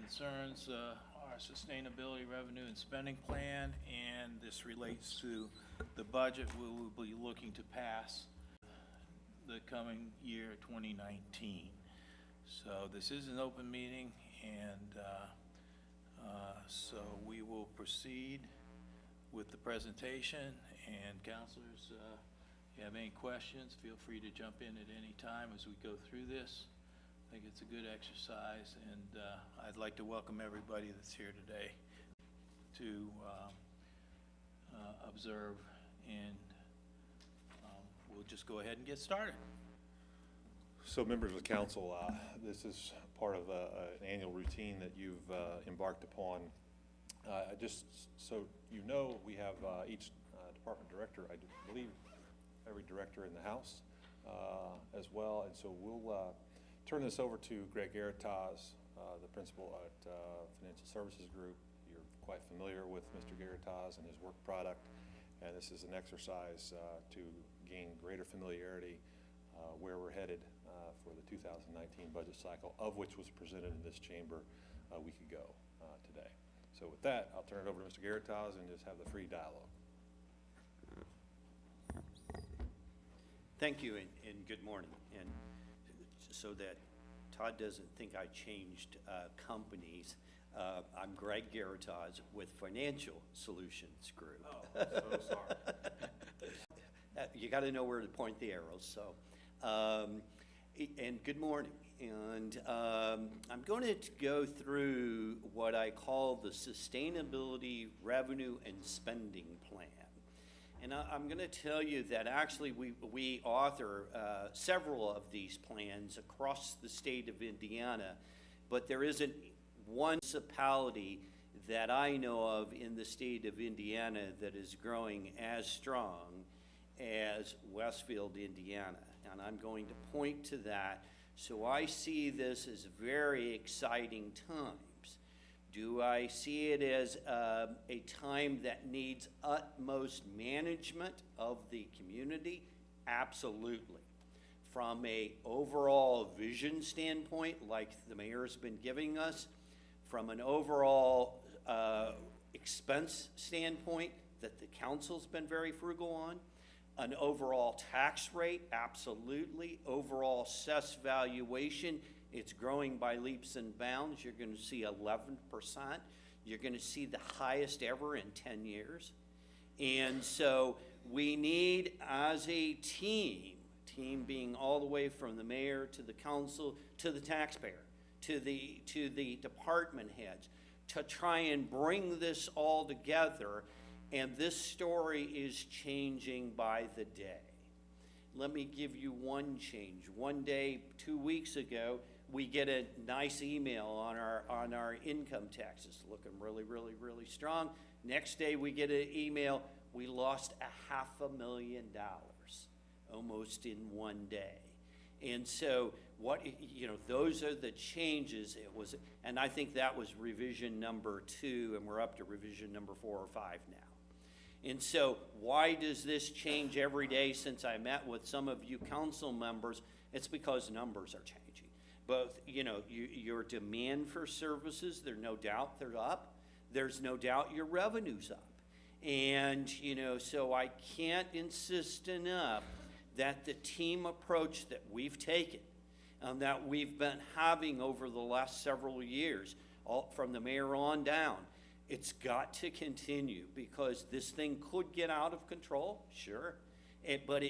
concerns our sustainability revenue and spending plan, and this relates to the budget we will be looking to pass the coming year, 2019. So this is an open meeting, and so we will proceed with the presentation. And counselors, if you have any questions, feel free to jump in at any time as we go through this. I think it's a good exercise, and I'd like to welcome everybody that's here today to observe, and we'll just go ahead and get started. So members of the council, this is part of an annual routine that you've embarked upon. Just so you know, we have each department director, I believe every director in the House as well, and so we'll turn this over to Greg Garitas, the principal at Financial Services Group. You're quite familiar with Mr. Garitas and his work product, and this is an exercise to gain greater familiarity where we're headed for the 2019 budget cycle, of which was presented in this chamber a week ago today. So with that, I'll turn it over to Mr. Garitas and just have the free dialogue. Thank you, and good morning. And so that Todd doesn't think I changed companies, I'm Greg Garitas with Financial Solutions Group. Oh, I'm so sorry. You got to know where to point the arrows. So, and good morning. And I'm going to go through what I call the Sustainability Revenue and Spending Plan. And I'm going to tell you that actually we author several of these plans across the state of Indiana, but there isn't one municipality that I know of in the state of Indiana that is growing as strong as Westfield, Indiana. And I'm going to point to that. So I see this as very exciting times. Do I see it as a time that needs utmost management of the community? Absolutely. From an overall vision standpoint, like the mayor's been giving us, from an overall expense standpoint that the council's been very frugal on, an overall tax rate, absolutely. Overall assessed valuation, it's growing by leaps and bounds. You're going to see 11%. You're going to see the highest ever in 10 years. And so we need, as a team being all the way from the mayor to the council to the taxpayer to the department heads, to try and bring this all together. And this story is changing by the day. Let me give you one change. One day, 2 weeks ago, we get a nice email on our income taxes, looking really, really, really strong. Next day, we get an email, we lost $500,000, almost in one day. And so, those are the changes. It was, and I think that was revision number 2, and we're up to revision number 4 or 5 now. And so why does this change every day since I met with some of you council members? It's because numbers are changing. Both, your demand for services, there's no doubt they're up. There's no doubt your revenue's up. And, so I can't insist enough that the team approach that we've taken, that we've been having over the last several years, all from the mayor on down, it's got to continue, because this thing could get out of control, sure. But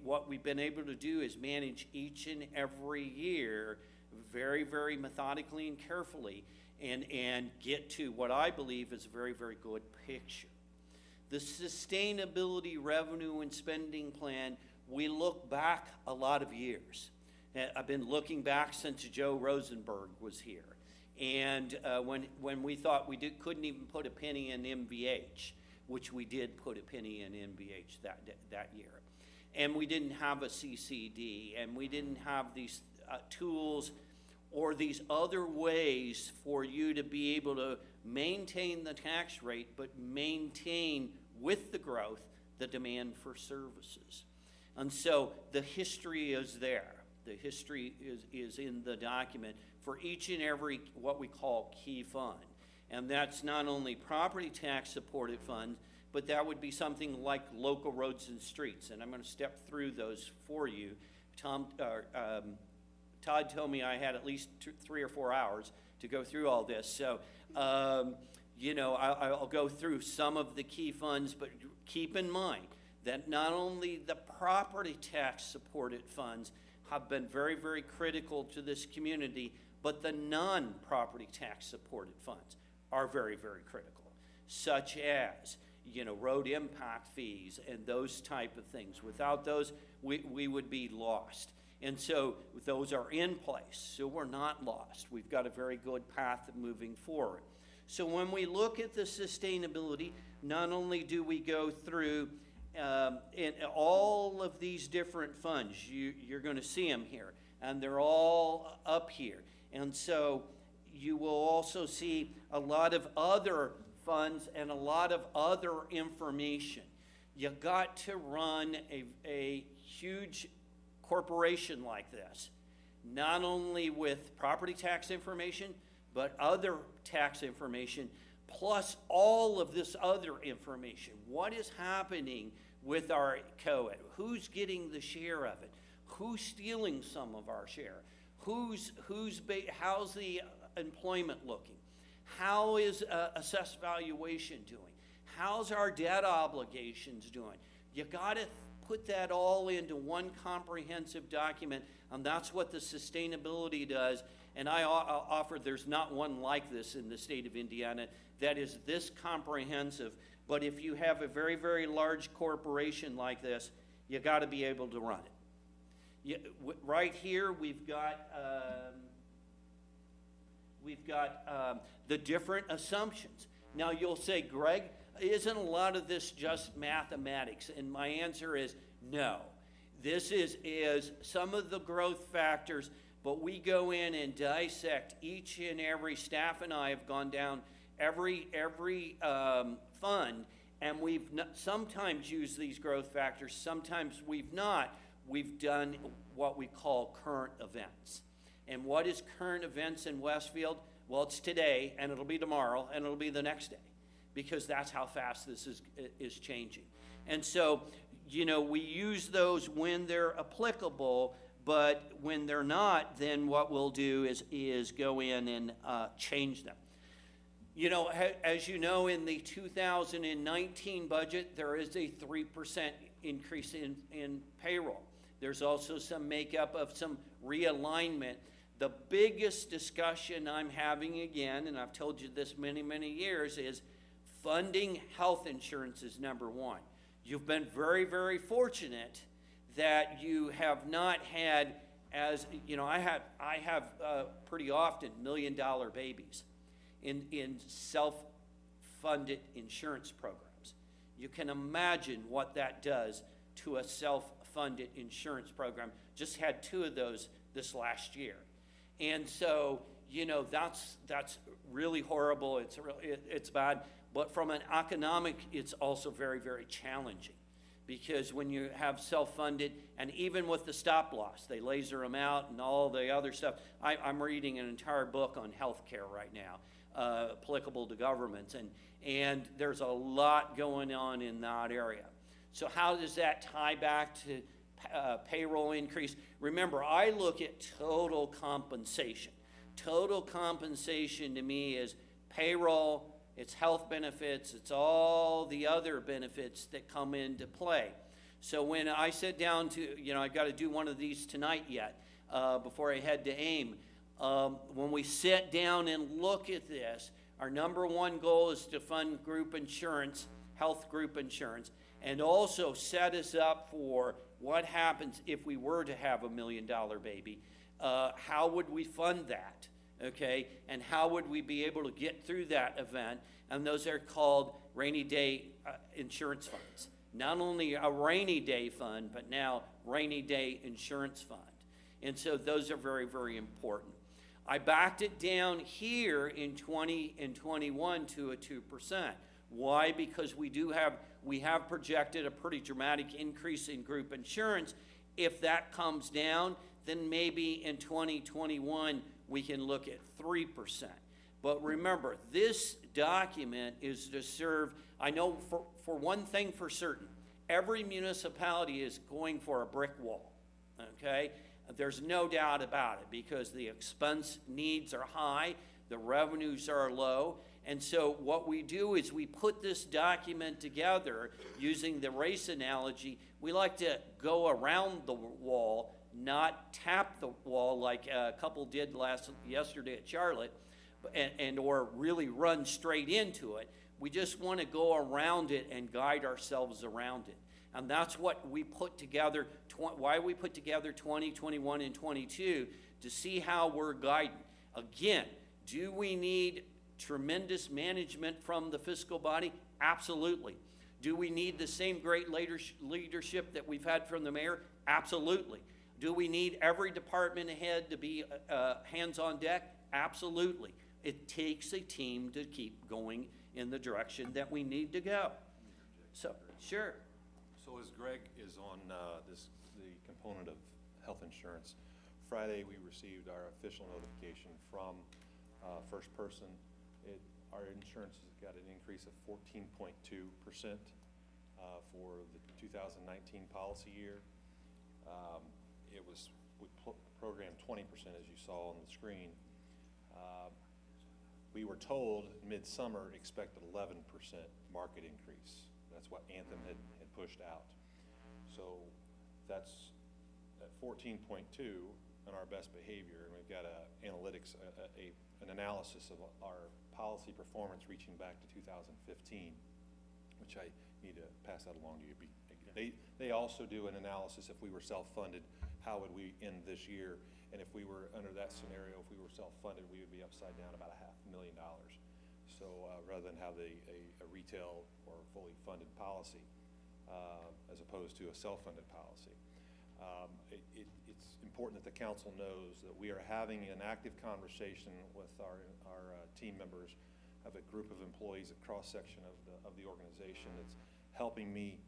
what we've been able to do is manage each and every year very, very methodically and carefully, and get to what I believe is a very, very good picture. The Sustainability Revenue and Spending Plan, we look back a lot of years. I've been looking back since Joe Rosenberg was here. And when we thought we couldn't even put a penny in MVH, which we did put a penny in MVH that year. And we didn't have a CCD, and we didn't have these tools or these other ways for you to be able to maintain the tax rate, but maintain with the growth the demand for services. And so the history is there. The history is in the document for each and every what we call key fund. And that's not only property tax supported funds, but that would be something like local roads and streets. And I'm going to step through those for you. Todd told me I had at least 3 or 4 hours to go through all this. So, you know, I'll go through some of the key funds, but keep in mind that not only the property tax supported funds have been very, very critical to this community, but the non-property tax supported funds are very, very critical, such as, you know, road impact fees and those type of things. Without those, we would be lost. And so those are in place, so we're not lost. We've got a very good path of moving forward. So when we look at the sustainability, not only do we go through in all of these different funds, you're going to see them here, and they're all up here. And so you will also see a lot of other funds and a lot of other information. You got to run a huge corporation like this, not only with property tax information, but other tax information, plus all of this other information. What is happening with our COED? Who's getting the share of it? Who's stealing some of our share? How's the employment looking? How is assessed valuation doing? How's our debt obligations doing? You got to put that all into one comprehensive document, and that's what the sustainability does. And I offer, there's not one like this in the state of Indiana that is this comprehensive. But if you have a very, very large corporation like this, you got to be able to run it. Right here, we've got the different assumptions. Now you'll say, Greg, isn't a lot of this just mathematics? And my answer is no. This is some of the growth factors, but we go in and dissect each and every. Staff and I have gone down every fund, and we've sometimes used these growth factors, sometimes we've not. We've done what we call current events. And what is current events in Westfield? Well, it's today, and it'll be tomorrow, and it'll be the next day, because that's how fast this is changing. And so, you know, we use those when they're applicable, but when they're not, then what we'll do is go in and change them. You know, as you know, in the 2019 budget, there is a 3% increase in payroll. There's also some makeup of some realignment. The biggest discussion I'm having again, and I've told you this many, many years, is funding health insurance is number one. You've been very, very fortunate that you have not had, as you know, I have pretty often $1 million babies in self-funded insurance programs. You can imagine what that does to a self-funded insurance program. Just had 2 of those this last year. And so, you know, that's really horrible. It's bad. But from an economic, it's also very, very challenging. Because when you have self-funded, and even with the stop loss, they laser them out and all the other stuff. I'm reading an entire book on healthcare right now, applicable to governments. And there's a lot going on in that area. So how does that tie back to payroll increase? Remember, I look at total compensation. Total compensation to me is payroll, it's health benefits, it's all the other benefits that come into play. So when I sit down to, you know, I've got to do one of these tonight yet before I head to AIM. When we sit down and look at this, our number one goal is to fund group insurance, health group insurance, and also set us up for what happens if we were to have $1 million baby. How would we fund that? Okay, and how would we be able to get through that event? And those are called rainy day insurance funds. Not only a rainy day fund, but now rainy day insurance fund. And so those are very, very important. I backed it down here in 20 and 21 to a 2%. Why? Because we have projected a pretty dramatic increase in group insurance. If that comes down, then maybe in 2021 we can look at 3%. But remember, this document is to serve, I know for one thing for certain, every municipality is going for a brick wall, okay? There's no doubt about it, because the expense needs are high, the revenues are low, and so what we do is we put this document together using the race analogy. We like to go around the wall, not tap the wall like a couple did yesterday at Charlotte, or really run straight into it. We just want to go around it and guide ourselves around it. And that's what we put together, why we put together 20, 21, and 22, to see how we're guiding. Again, do we need tremendous management from the fiscal body? Absolutely. Do we need the same great leadership that we've had from the mayor? Absolutely. Do we need every department head to be hands on deck? Absolutely. It takes a team to keep going in the direction that we need to go. So, sure. So as Greg is on the component of health insurance, Friday we received our official notification from First Person. Our insurance has got an increase of 14.2% for the 2019 policy year. We programmed 20%, as you saw on the screen. We were told midsummer expect an 11% market increase. That's what Anthem had pushed out. So that's at 14.2 on our best behavior, and we've got an analysis of our policy performance reaching back to 2015, which I need to pass that along to you. They also do an analysis if we were self-funded, how would we end this year? And if we were under that scenario, if we were self-funded, we would be upside down about $500,000. So rather than have a retail or fully funded policy, as opposed to a self-funded policy. It's important that the council knows that we are having an active conversation with our team members, of a group of employees, a cross-section of the organization that's helping me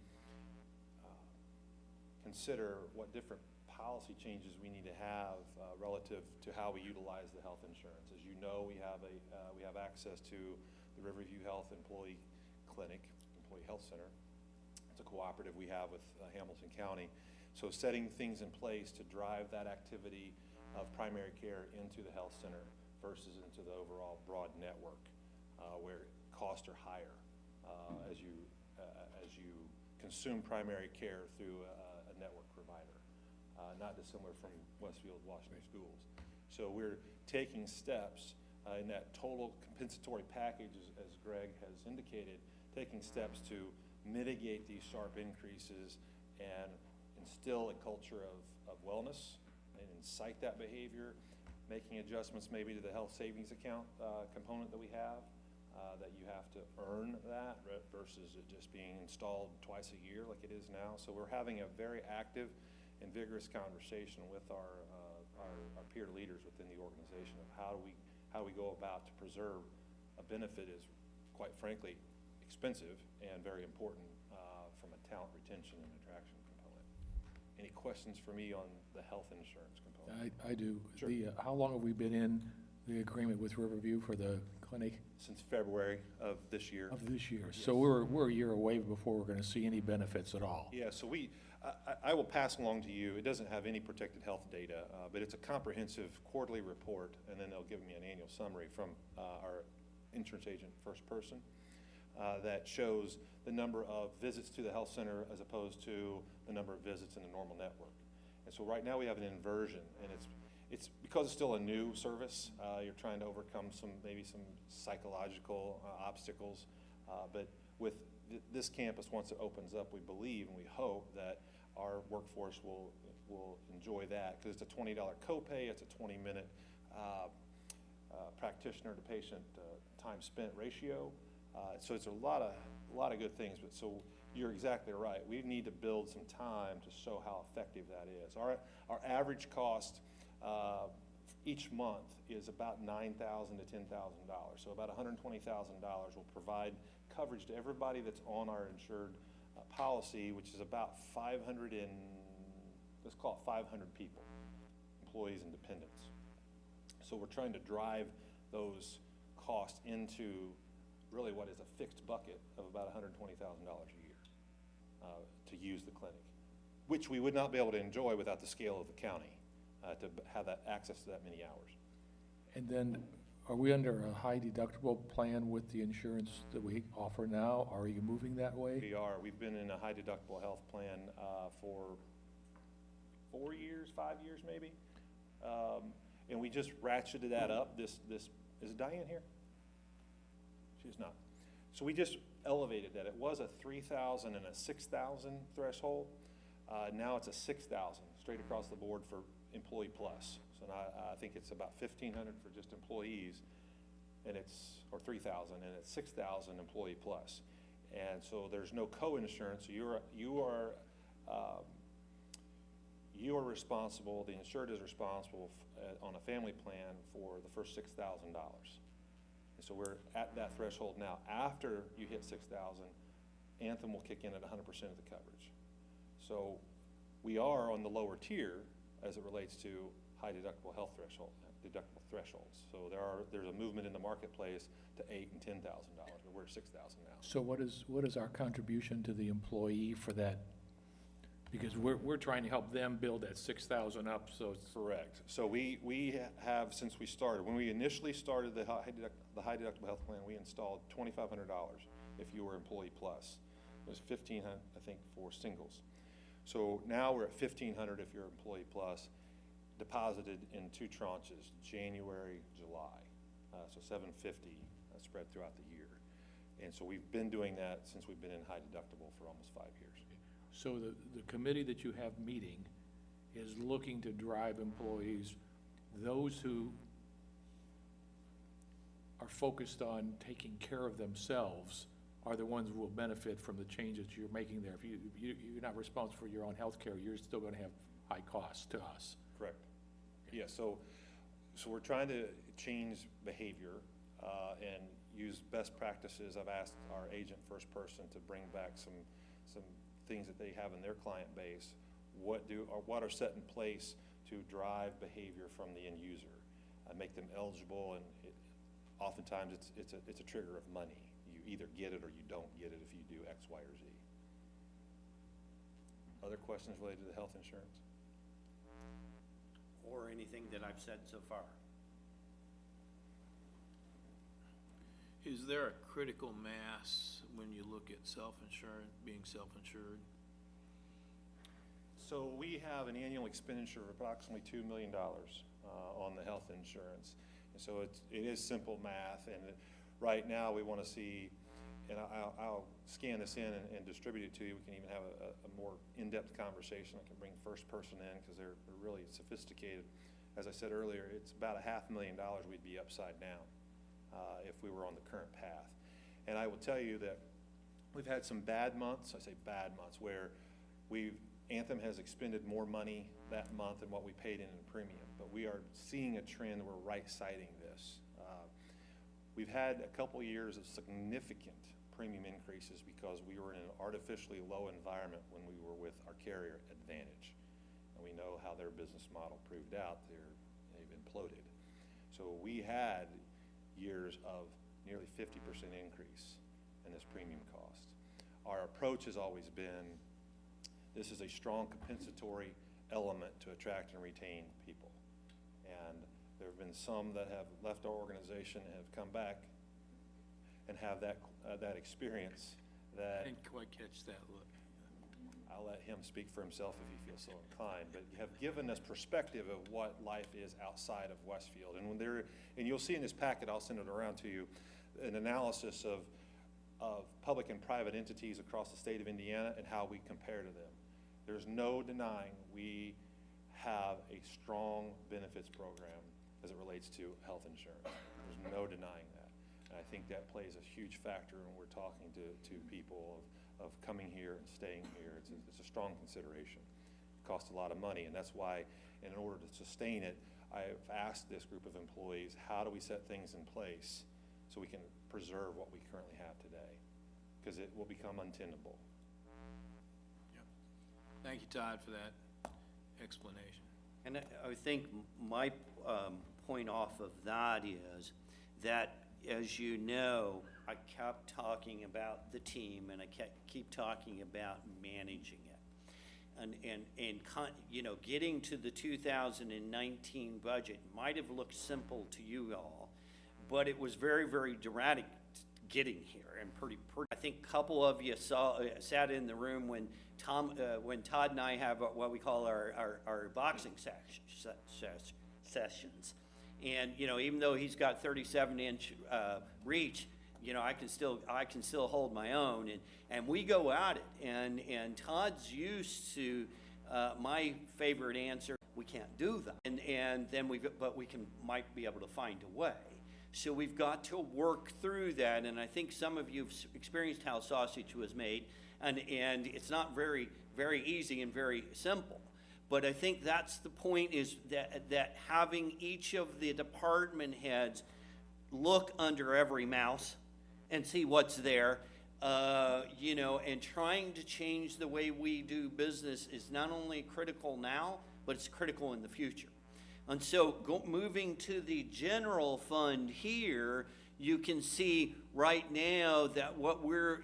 consider what different policy changes we need to have relative to how we utilize the health insurance. As you know, we have access to the Riverview Health Employee Clinic, Employee Health Center. It's a cooperative we have with Hamilton County. So setting things in place to drive that activity of primary care into the health center versus into the overall broad network, where costs are higher as you consume primary care through a network provider, not dissimilar from Westfield Washington Schools. So we're taking steps in that total compensatory package, as Greg has indicated, taking steps to mitigate these sharp increases and instill a culture of wellness and incite that behavior, making adjustments maybe to the health savings account component that we have, that you have to earn that versus it just being installed twice a year like it is now. So we're having a very active and vigorous conversation with our peer leaders within the organization of how we go about to preserve a benefit is, quite frankly, expensive and very important from a talent retention and attraction component. Any questions for me on the health insurance component? I do. Sure. How long have we been in the agreement with Riverview for the clinic? Since February of this year. Of this year. Yes. So we're a year away before we're going to see any benefits at all. Yeah, so I will pass along to you, it doesn't have any protected health data, but it's a comprehensive quarterly report, and then they'll give me an annual summary from our insurance agent, First Person, that shows the number of visits to the health center as opposed to the number of visits in the normal network. And so right now we have an inversion, and it's because it's still a new service, you're trying to overcome maybe some psychological obstacles, but with this campus, once it opens up, we believe and we hope that our workforce will enjoy that, because it's a $20 copay, it's a 20-minute practitioner to patient time spent ratio. So it's a lot of good things. But so you're exactly right. We need to build some time to show how effective that is. Our average cost each month is about $9,000 to $10,000. So about $120,000 will provide coverage to everybody that's on our insured policy, which is about 500 let's call it 500 people, employees and dependents. So we're trying to drive those costs into really what is a fixed bucket of about $120,000 a year to use the clinic, which we would not be able to enjoy without the scale of the county to have that access to that many hours. And then, are we under a high deductible plan with the insurance that we offer now? Are you moving that way? We are. We've been in a high deductible health plan for 4 years, 5 years maybe. And we just ratcheted that up. Is Diane here? She's not. So we just elevated that. It was a 3,000 and a 6,000 threshold. Now it's a 6,000 straight across the board for employee plus. So now I think it's about 1,500 for just employees, and or 3,000, and it's 6,000 employee plus. And so there's no co-insurance. So you are responsible. The insured is responsible on a family plan for the first $6,000. And so we're at that threshold now. After you hit 6,000, Anthem will kick in at 100% of the coverage. So we are on the lower tier as it relates to high deductible health deductible thresholds. So there's a movement in the marketplace to $8,000 and $10,000, but we're at 6,000 now. So what is our contribution to the employee for that? Because we're trying to help them build that 6,000 up, so it's. Correct. So we have, since we started, when we initially started the high deductible health plan, we installed $2,500 if you were employee plus. It was $1,500, I think, for singles. So now we're at $1,500 if you're employee plus, deposited in 2 tranches, January, July. So $750 spread throughout the year. And so we've been doing that since we've been in high deductible for almost 5 years. So the committee that you have meeting is looking to drive employees, those who are focused on taking care of themselves are the ones who will benefit from the changes you're making there. If you're not responsible for your own health care, you're still gonna have high costs to us. Correct. Yeah, so we're trying to change behavior and use best practices. I've asked our agent First Person to bring back some things that they have in their client base. What are set in place to drive behavior from the end user, make them eligible, and oftentimes it's a trigger of money. You either get it or you don't get it if you do X, Y, or Z. Other questions related to the health insurance? Or anything that I've said so far? Is there a critical mass when you look at being self-insured? So we have an annual expenditure of approximately $2 million on the health insurance. And so it is simple math, and right now we want to see, and I'll scan this in and distribute it to you. We can even have a more in-depth conversation. I can bring First Person in because they're really sophisticated. As I said earlier, it's about $500,000 we'd be upside down if we were on the current path. And I will tell you that we've had some bad months, I say bad months, where Anthem has expended more money that month than what we paid in premium. But we are seeing a trend, we're right-siding this. We've had a couple years of significant premium increases because we were in an artificially low environment when we were with our carrier Advantage. And we know how their business model proved out. They've imploded. So we had years of nearly 50% increase in this premium cost. Our approach has always been, this is a strong compensatory element to attract and retain people. And there have been some that have left our organization and have come back and have that experience that. I didn't quite catch that look. I'll let him speak for himself if he feels so inclined, but have given us perspective of what life is outside of Westfield. And you'll see in this packet, I'll send it around to you, an analysis of public and private entities across the state of Indiana and how we compare to them. There's no denying we have a strong benefits program as it relates to health insurance. There's no denying that. And I think that plays a huge factor when we're talking to people of coming here and staying here. It's a strong consideration. It costs a lot of money, and that's why, in order to sustain it, I've asked this group of employees, how do we set things in place so we can preserve what we currently have today? Because it will become untenable. Yep. Thank you, Todd, for that explanation. And I think my point off of that is that, as you know, I kept talking about the team, and I keep talking about managing it. You know, getting to the 2019 budget might have looked simple to you all, but it was very, very dramatic getting here, and pretty. I think a couple of you sat in the room when Todd and I have what we call our boxing sessions. And, you know, even though he's got 37-inch reach, you know, I can still hold my own, and we go at it. And Todd's used to my favorite answer: we can't do that. And then might be able to find a way. So we've got to work through that. And I think some of you've experienced how sausage was made, and it's not very, very easy and very simple. But I think that's the point, is that having each of the department heads look under every mouse and see what's there, you know, and trying to change the way we do business is not only critical now, but it's critical in the future. And so moving to the general fund here, you can see right now that what we've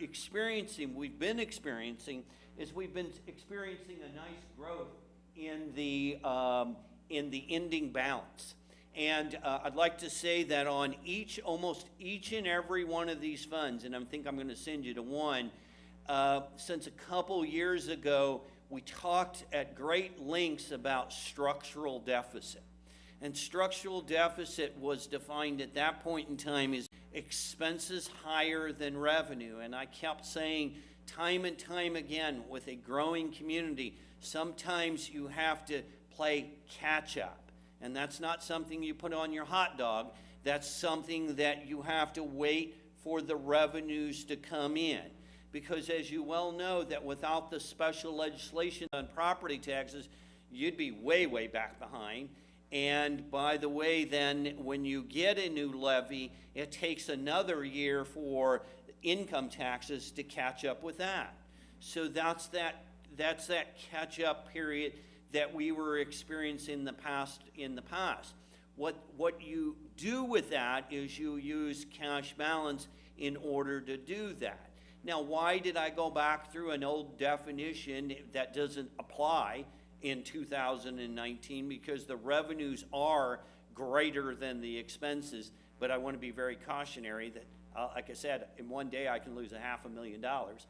been experiencing is we've been experiencing a nice growth in the ending balance. And I'd like to say that on almost each and every one of these funds, and I think I'm going to send you to one, since a couple years ago, we talked at great lengths about structural deficit. And structural deficit was defined at that point in time as expenses higher than revenue. And I kept saying time and time again, with a growing community, sometimes you have to play catch up. And that's not something you put on your hot dog. That's something that you have to wait for the revenues to come in. Because as you well know, that without the special legislation on property taxes, you'd be way, way back behind. And by the way, then when you get a new levy, it takes another year for income taxes to catch up with that. So that's that catch-up period that we were experiencing in the past. What you do with that is you use cash balance in order to do that. Now, why did I go back through an old definition that doesn't apply in 2019? Because the revenues are greater than the expenses, but I want to be very cautionary that, like I said, in one day I can lose $500,000.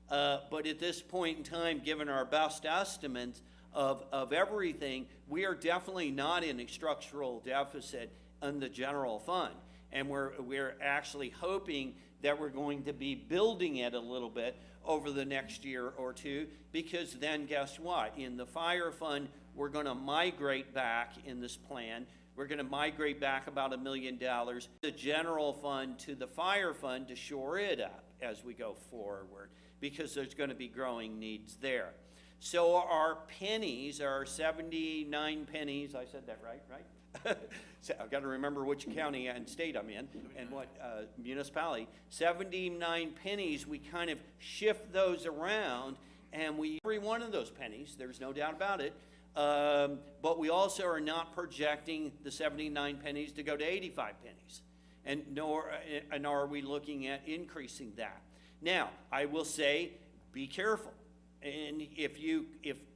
But at this point in time, given our best estimates of everything, we are definitely not in a structural deficit in the general fund. And we're actually hoping that we're going to be building it a little bit over the next year or two, because then guess what? In the fire fund, we're going to migrate back in this plan. We're going to migrate back about $1 million, the general fund to the fire fund to shore it up as we go forward, because there's going to be growing needs there. So our pennies are 79 pennies. I said that right? So I've got to remember which county and state I'm in and what municipality. 79 pennies, we kind of shift those around, and every one of those pennies, there's no doubt about it, but we also are not projecting the 79 pennies to go to 85 pennies, and nor are we looking at increasing that. Now, I will say, be careful. And if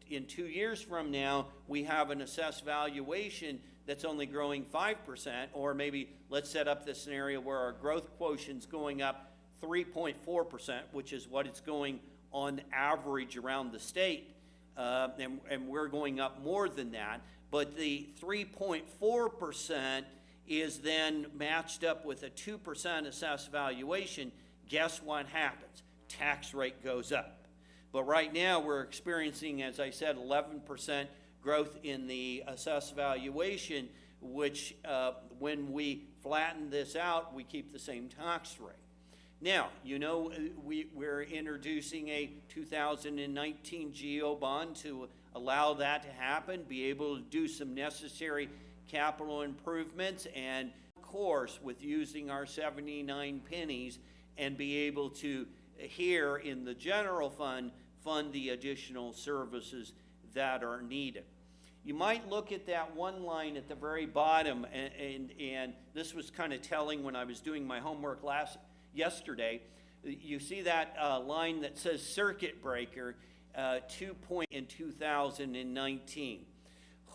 in 2 years from now we have an assessed valuation that's only growing 5%, or maybe let's set up this scenario where our growth quotient's going up 3.4%, which is what it's going on average around the state, and we're going up more than that, but the 3.4% is then matched up with a 2% assessed valuation. Guess what happens? Tax rate goes up. But right now we're experiencing, as I said, 11% growth in the assessed valuation, which when we flatten this out, we keep the same tax rate. Now, you know, we're introducing a 2019 GO bond to allow that to happen, be able to do some necessary capital improvements, and of course, with using our 79 pennies, and be able to, here in the general fund, fund the additional services that are needed. you might look at that one line at the very bottom, and this was kind of telling when I was doing my homework yesterday. You see that line that says circuit breaker, 2 point in 2019.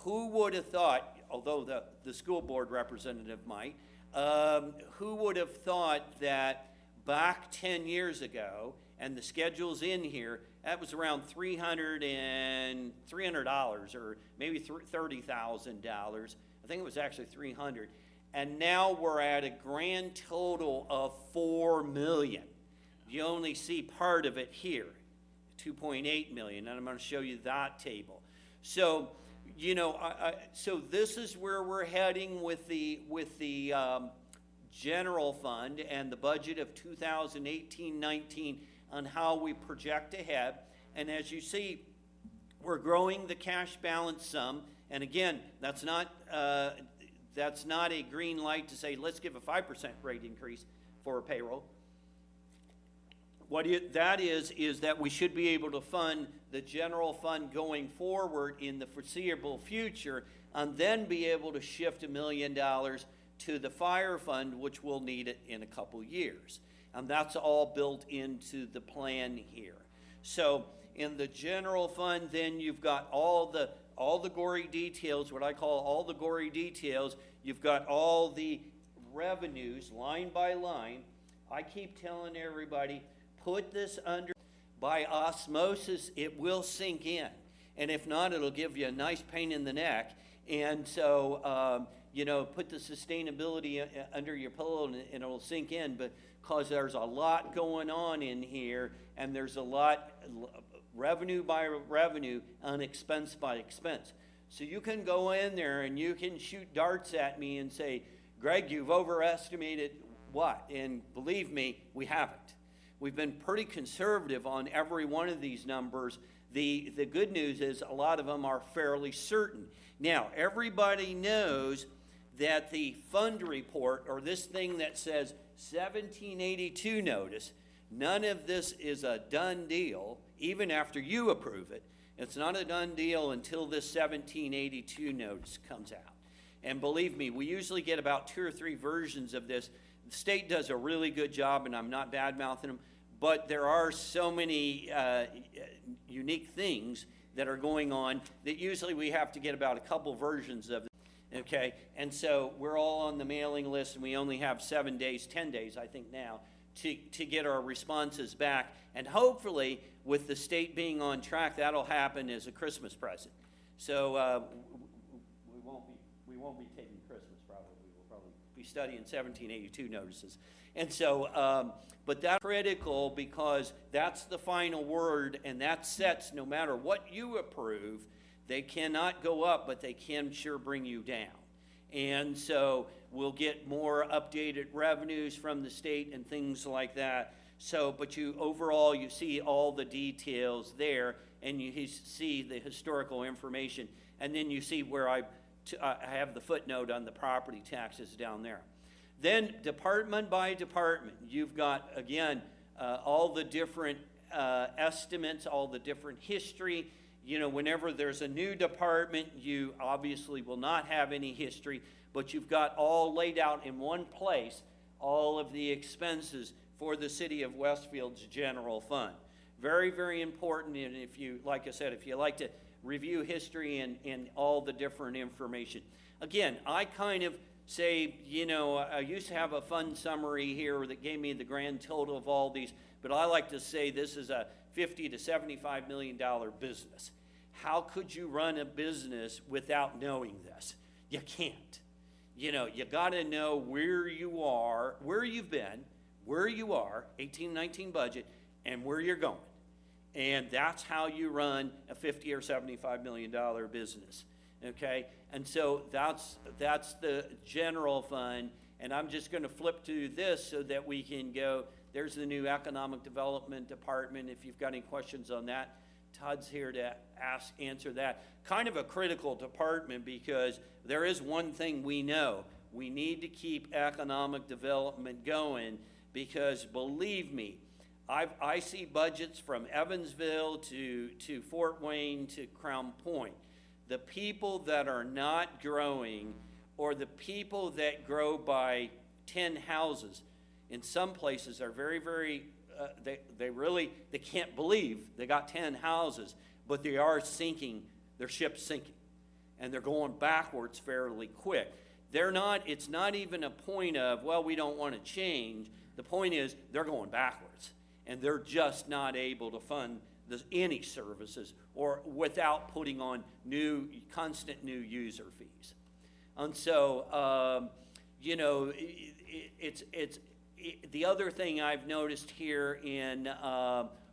Who would have thought, although the school board representative might, who would have thought that back 10 years ago, and the schedule's in here, that was around $300 or maybe $30,000. I think it was actually $300. And now we're at a grand total of $4 million. You only see part of it here, $2.8 million, and I'm going to show you that table. So, you know, so this is where we're heading with the general fund and the budget of 2018-19 on how we project ahead. And as you see, we're growing the cash balance some. And again, that's not a green light to say, let's give a 5% rate increase for payroll. That is that we should be able to fund the general fund going forward in the foreseeable future, and then be able to shift $1 million to the fire fund, which we'll need it in a couple years. And that's all built into the plan here. So in the general fund, then you've got all the gory details, what I call all the gory details. You've got all the revenues line by line. I keep telling everybody, put this under, by osmosis, it will sink in. And if not, it'll give you a nice pain in the neck. And so, you know, put the sustainability under your pillow and it'll sink in. But because there's a lot going on in here, and there's a lot revenue by revenue and expense by expense. So you can go in there and you can shoot darts at me and say, Greg, you've overestimated what? And believe me, we haven't. We've been pretty conservative on every one of these numbers. The good news is a lot of them are fairly certain. Now, everybody knows that the fund report, or this thing that says 1782 notice, none of this is a done deal, even after you approve it. It's not a done deal until this 1782 notice comes out. And believe me, we usually get about 2 or 3 versions of this. The state does a really good job, and I'm not bad-mouthing them, but there are so many unique things that are going on that usually we have to get about a couple versions of it. Okay, and so we're all on the mailing list, and we only have 7 days, 10 days, I think now, to get our responses back. And hopefully, with the state being on track, that'll happen as a Christmas present. So we won't be taking Christmas probably. We'll probably be studying 1782 notices. And so, but that's critical because that's the final word, and that sets, no matter what you approve, they cannot go up, but they can sure bring you down. And so we'll get more updated revenues from the state and things like that. So, but overall, you see all the details there, and you see the historical information. And then you see where I have the footnote on the property taxes down there. Then department by department, you've got, again, all the different estimates, all the different history. You know, whenever there's a new department, you obviously will not have any history, but you've got all laid out in one place, all of the expenses for the city of Westfield's general fund. Very, very important, and if you, like I said, if you like to review history and all the different information. Again, I kind of say, you know, I used to have a fund summary here that gave me the grand total of all these, but I like to say this is a $50 to $75 million business. How could you run a business without knowing this? You can't. You know, you got to know where you are, where you've been, where you are, 18-19 budget, and where you're going. And that's how you run a $50 or $75 million business, okay? And so that's the general fund, and I'm just going to flip to this so that we can go. There's the new Economic Development Department. If you've got any questions on that, Todd's here to answer that. Kind of a critical department because there is one thing we know. We need to keep economic development going because, believe me, I see budgets from Evansville to Fort Wayne to Crown Point. the people that are not growing, or the people that grow by 10 houses, in some places are very, very, they can't believe they got 10 houses, but they are sinking, their ship's sinking, and they're going backwards fairly quick. It's not even a point of, well, we don't want to change. The point is, they're going backwards, and they're just not able to fund any services or without putting on constant new user fees. And so, the other thing I've noticed here in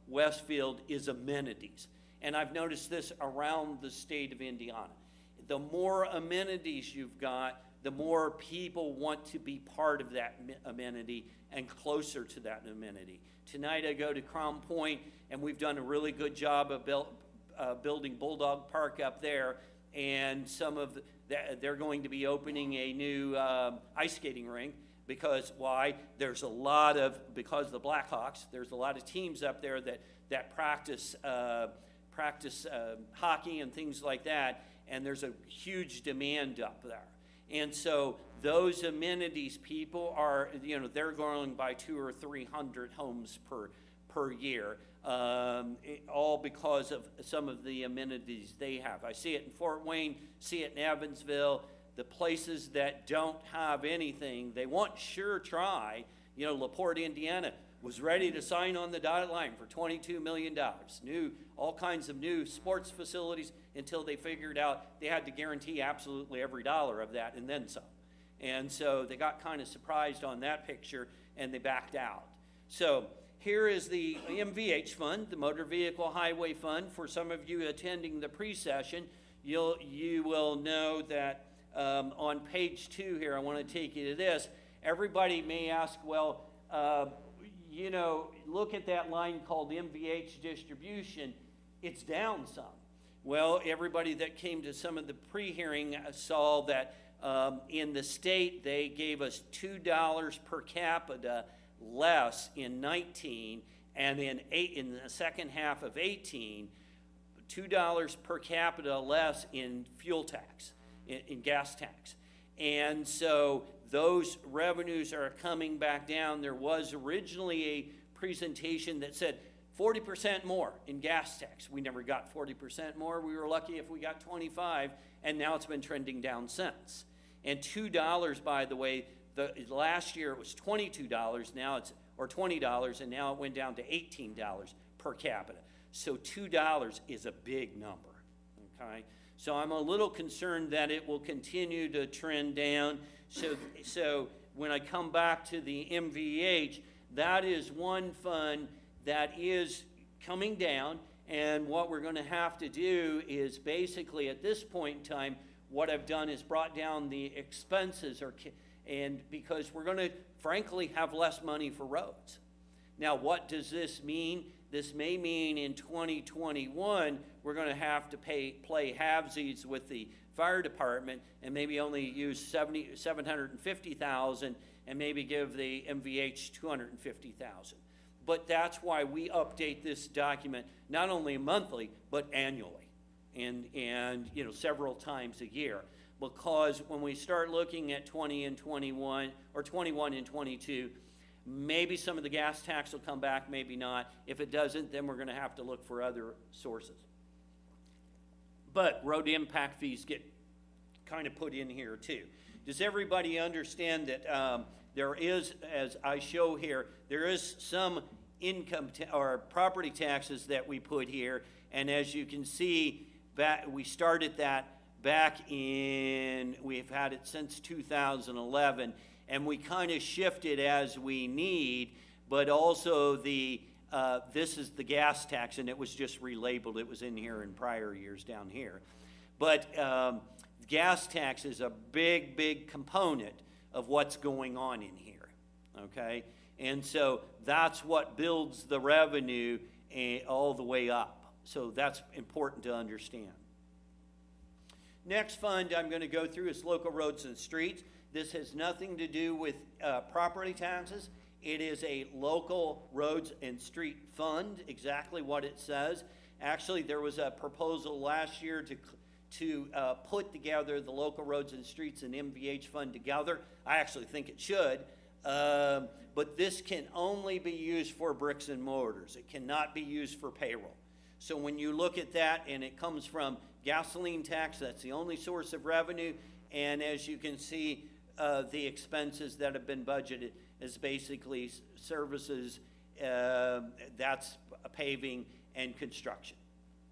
Westfield is amenities. And I've noticed this around the state of Indiana. The more amenities you've got, the more people want to be part of that amenity and closer to that amenity. Tonight I go to Crown Point, and we've done a really good job of building Bulldog Park up there, and they're going to be opening a new ice skating rink. Because why? Because of the Blackhawks, there's a lot of teams up there that practice hockey and things like that, and there's a huge demand up there. And so those amenities, people are, they're growing by 200 or 300 homes per year, all because of some of the amenities they have. I see it in Fort Wayne, see it in Evansville. The places that don't have anything, they want sure try. LaPorte, Indiana was ready to sign on the dotted line for $22 million. All kinds of new sports facilities, until they figured out they had to guarantee absolutely every dollar of that and then some. And so they got kind of surprised on that picture, and they backed out. So here is the MVH fund, the Motor Vehicle Highway Fund. For some of you attending the pre-session, you will know that on page 2 here, I want to take you to this. Everybody may ask, well, look at that line called MVH distribution. It's down some. Well, everybody that came to some of the pre-hearing saw that in the state, they gave us $2 per capita less in 19, and in the second half of 18, $2 per capita less in fuel tax, in gas tax. And so those revenues are coming back down. There was originally a presentation that said 40% more in gas tax. We never got 40% more. We were lucky if we got 25, and now it's been trending down since. And $2, by the way, last year it was $22, now it's, or $20, and now it went down to $18 per capita. So $2 is a big number, okay? So I'm a little concerned that it will continue to trend down. So when I come back to the MVH, that is one fund that is coming down, and what we're going to have to do is basically at this point in time, what I've done is brought down the expenses, and because we're going to frankly have less money for roads. Now, what does this mean? This may mean in 2021 we're going to have to play halvesies with the fire department and maybe only use $750,000 and maybe give the MVH $250,000. But that's why we update this document not only monthly but annually, and several times a year. Because when we start looking at 20 and 21 or 21 and 22, maybe some of the gas tax will come back, maybe not. If it doesn't, then we're going to have to look for other sources. But road impact fees get kind of put in here too. Does everybody understand that there is, as I show here, there is some income or property taxes that we put here, and as you can see, we started that back we've had it since 2011, and we kind of shifted as we need, but also this is the gas tax, and it was just relabeled. It was in here in prior years down here. But gas tax is a big, big component of what's going on in here, okay? And so that's what builds the revenue all the way up. So that's important to understand. Next fund I'm going to go through is local roads and streets. This has nothing to do with property taxes. It is a local roads and street fund, exactly what it says. Actually, there was a proposal last year to put together the local roads and streets and MVH fund together. I actually think it should. But this can only be used for bricks and mortars. It cannot be used for payroll. So when you look at that, and it comes from gasoline tax, that's the only source of revenue. And as you can see, the expenses that have been budgeted is basically services, that's paving and construction.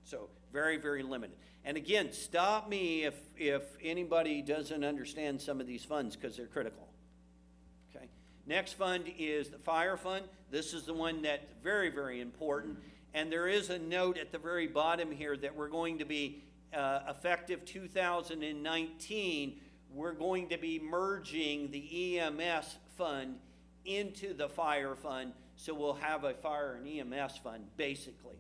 So very, very limited. And again, stop me if anybody doesn't understand some of these funds, because they're critical. Okay. Next fund is the fire fund. This is the one that's very, very important. And there is a note at the very bottom here that we're going to be, effective 2019, we're going to be merging the EMS fund into the fire fund. So we'll have a fire and EMS fund, basically.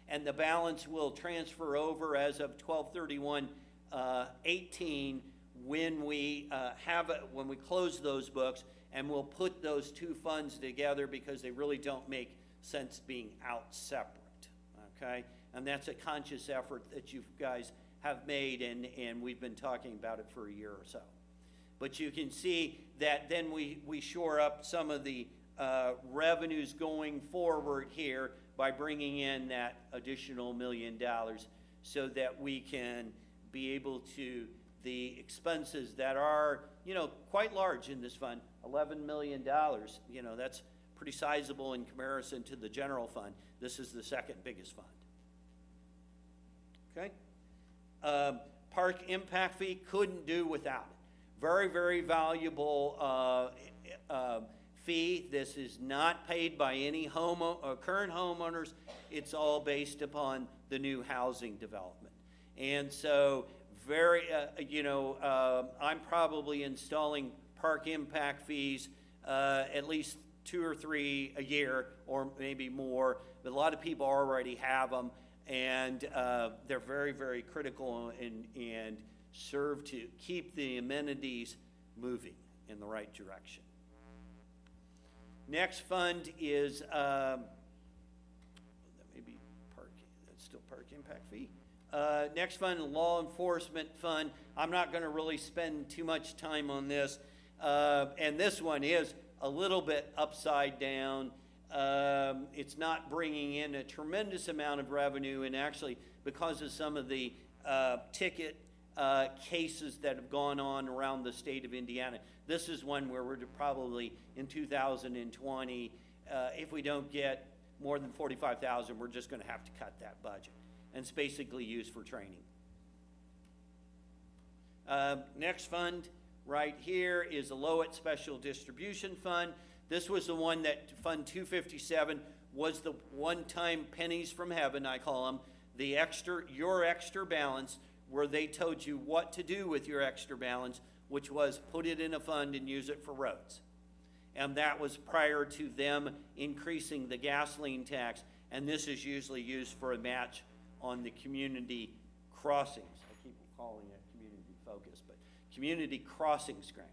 And the balance will transfer over as of 12/31/18 when we when we close those books, and we'll put those two funds together because they really don't make sense being out separate. Okay, and that's a conscious effort that you guys have made, and we've been talking about it for a year or so. But you can see that then we shore up some of the revenues going forward here by bringing in that additional $1 million, so that we can be able to, the expenses that are, quite large in this fund, $11 million, that's pretty sizable in comparison to the general fund. This is the second biggest fund. Okay? Park impact fee, couldn't do without it. Very, very valuable fee. This is not paid by any current homeowners. It's all based upon the new housing development. And so I'm probably installing park impact fees at least 2 or 3 a year, or maybe more. But a lot of people already have them, and they're very, very critical and serve to keep the amenities moving in the right direction. Next fund is, that may be parking, that's still park impact fee. Next fund, law enforcement fund. I'm not going to really spend too much time on this. And this one is a little bit upside down. It's not bringing in a tremendous amount of revenue, and actually, because of some of the ticket cases that have gone on around the state of Indiana, this is one where we're probably in 2020, if we don't get more than $45,000, we're just going to have to cut that budget. And it's basically used for training. Next fund right here is the Lowett Special Distribution Fund. This was the one that Fund 257 was the one-time pennies from heaven, I call them, your extra balance, where they told you what to do with your extra balance, which was put it in a fund and use it for roads. And that was prior to them increasing the gasoline tax, and this is usually used for a match on the community crossings. I keep calling it community focus, but community crossings grant.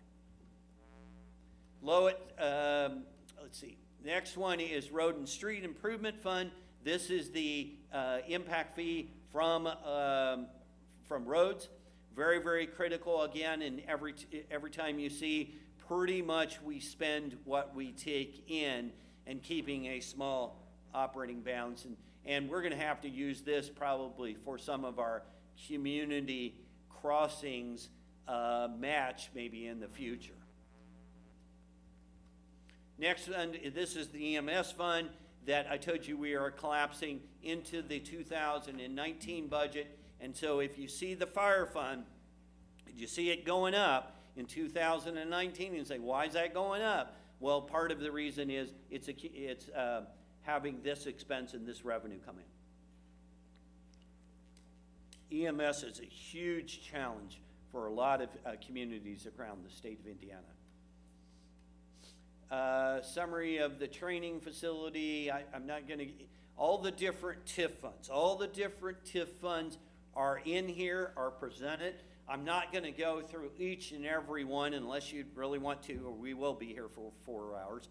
Lowett, let's see. Next one is Road and Street Improvement Fund. This is the impact fee from roads. Very, very critical, again, and every time you see, pretty much we spend what we take in, and keeping a small operating balance. And we're going to have to use this probably for some of our community crossings match maybe in the future. Next fund, this is the EMS fund that I told you we are collapsing into the 2019 budget. And so if you see the fire fund, you see it going up in 2019, and say, why is that going up? Well, part of the reason is it's having this expense and this revenue come in. EMS is a huge challenge for a lot of communities around the state of Indiana. Summary of the training facility. I'm not going to, all the different TIF funds, are in here, are presented. I'm not going to go through each and every one unless you really want to, or we will be here for 4 hours.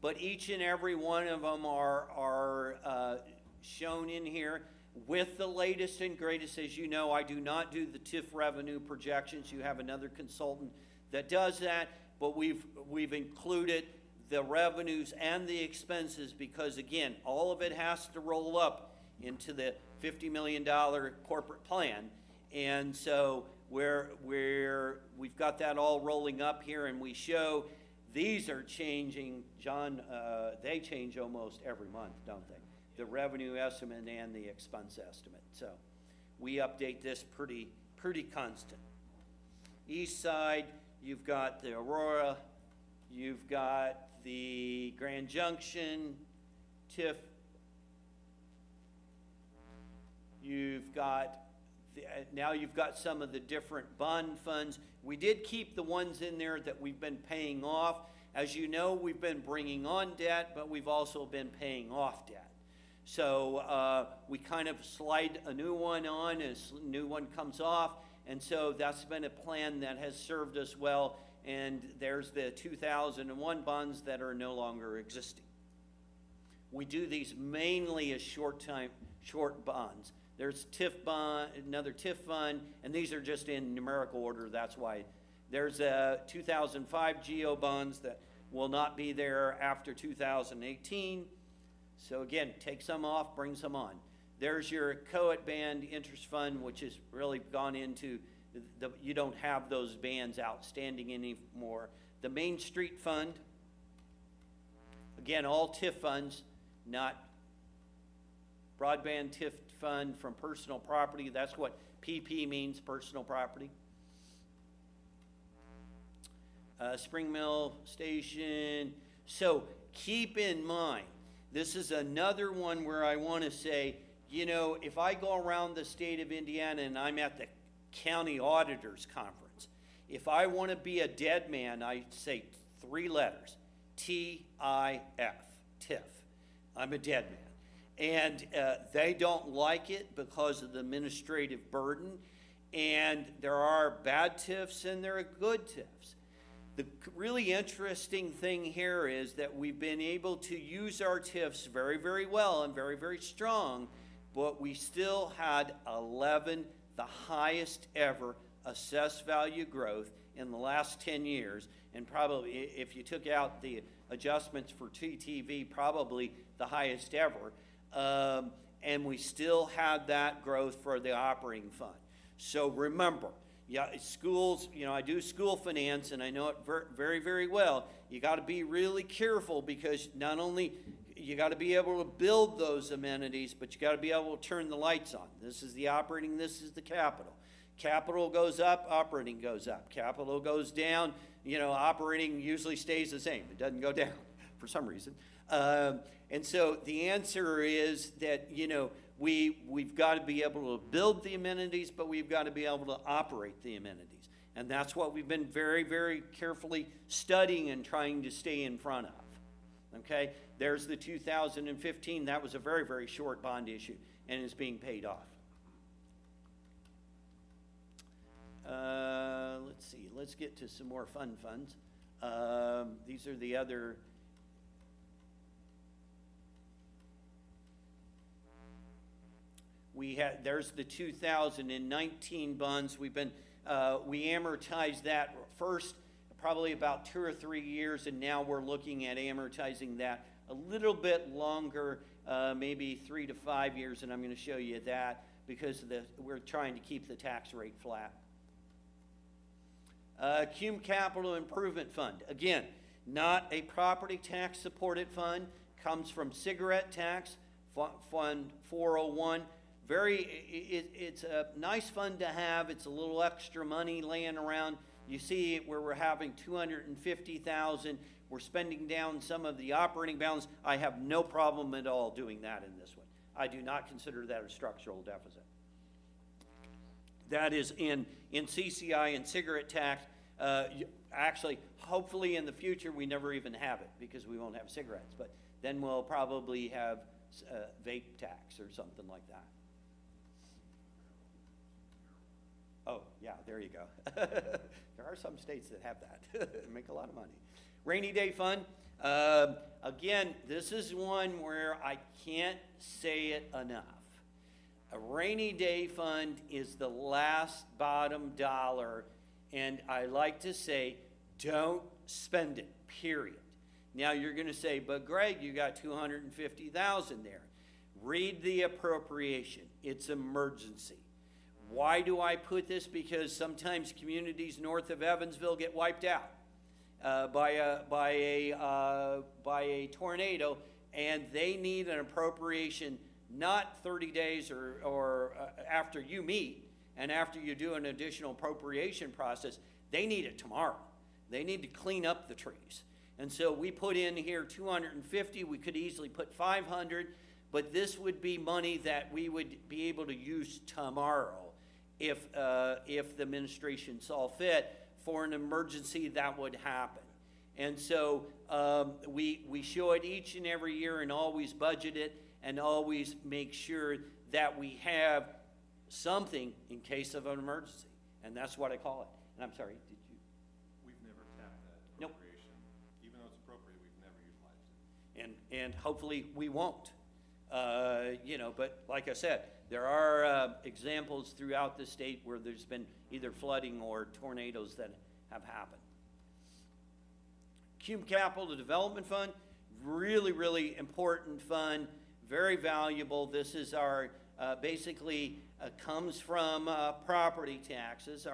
But each and every one of them are shown in here. with the latest and greatest. As you know, I do not do the TIF revenue projections. You have another consultant that does that, but we've included the revenues and the expenses because, again, all of it has to roll up into the $50 million corporate plan. And so we've got that all rolling up here, and we show these are changing, John, they change almost every month, don't they? The revenue estimate and the expense estimate. So we update this pretty constant. East side, you've got the Aurora, you've got the Grand Junction, TIF, you've got now you've got some of the different bond funds. We did keep the ones in there that we've been paying off. As you know, we've been bringing on debt, but we've also been paying off debt. So we kind of slide a new one on as a new one comes off. And so that's been a plan that has served us well. And there's the 2001 bonds that are no longer existing. We do these mainly as short bonds. There's TIF bond, another TIF fund, and these are just in numerical order. That's why there's a 2005 GEO bonds that will not be there after 2018. So again, take some off, bring some on. There's your COET band interest fund, which has really gone into you don't have those bands outstanding anymore. The Main Street Fund, again, all TIF funds, not broadband TIF fund from personal property. That's what PP means, personal property. Spring Mill Station. So keep in mind, this is another one where I want to say, you know, if I go around the state of Indiana and I'm at the county auditors conference, if I want to be a dead man, I say 3 letters, T-I-F, TIF. I'm a dead man. And they don't like it because of the administrative burden. And there are bad TIFs and there are good TIFs. The really interesting thing here is that we've been able to use our TIFs very, very well and very, very strong, but we still had 11, the highest ever assessed value growth in the last 10 years. And probably, if you took out the adjustments for TTV, probably the highest ever. And we still had that growth for the operating fund. So remember, yeah, schools, you know, I do school finance and I know it very, very well. You got to be really careful because not only you got to be able to build those amenities, but you got to be able to turn the lights on. This is the operating, this is the capital. Capital goes up, operating goes up. Capital goes down, you know, operating usually stays the same. It doesn't go down for some reason. And so the answer is that, you know, we've got to be able to build the amenities, but we've got to be able to operate the amenities. And that's what we've been very, very carefully studying and trying to stay in front of. Okay? There's the 2015. That was a very, very short bond issue and is being paid off. Let's see. Let's get to some more fun funds. These are the other... There's the 2019 bonds. We amortized that first probably about 2 or 3 years, and now we're looking at amortizing that a little bit longer, maybe 3 to 5 years, and I'm going to show you that because we're trying to keep the tax rate flat. Cume Capital Improvement Fund, again, not a property tax supported fund, comes from cigarette tax, Fund 401. It's a nice fund to have. It's a little extra money laying around. You see where we're having $250,000. We're spending down some of the operating balance. I have no problem at all doing that in this one. I do not consider that a structural deficit. That is in CCI and cigarette tax. Actually, hopefully in the future we never even have it because we won't have cigarettes. But then we'll probably have vape tax or something like that. Oh, yeah, there you go. There are some states that have that. Make a lot of money. Rainy Day Fund. Again, this is one where I can't say it enough. A rainy day fund is the last bottom dollar, and I like to say, don't spend it, period. Now you're gonna say, but Greg, you got 250,000 there. Read the appropriation, it's emergency. Why do I put this? Because sometimes communities north of Evansville get wiped out by a tornado, and they need an appropriation not 30 days or after you meet and after you do an additional appropriation process. They need it tomorrow. They need to clean up the trees. And so we put in here 250. We could easily put 500, but this would be money that we would be able to use tomorrow if the administration saw fit for an emergency that would happen. And so we show it each and every year and always budget it and always make sure that we have something in case of an emergency. And that's what I call it. And I'm sorry, did you? We've never tapped that Nope. appropriation. Even though it's appropriate, we've never utilized it. And hopefully we won't. But like I said, there are examples throughout the state where there's been either flooding or tornadoes that have happened. Cume Capital Development Fund, really, really important fund, very valuable. This is our, basically comes from property taxes.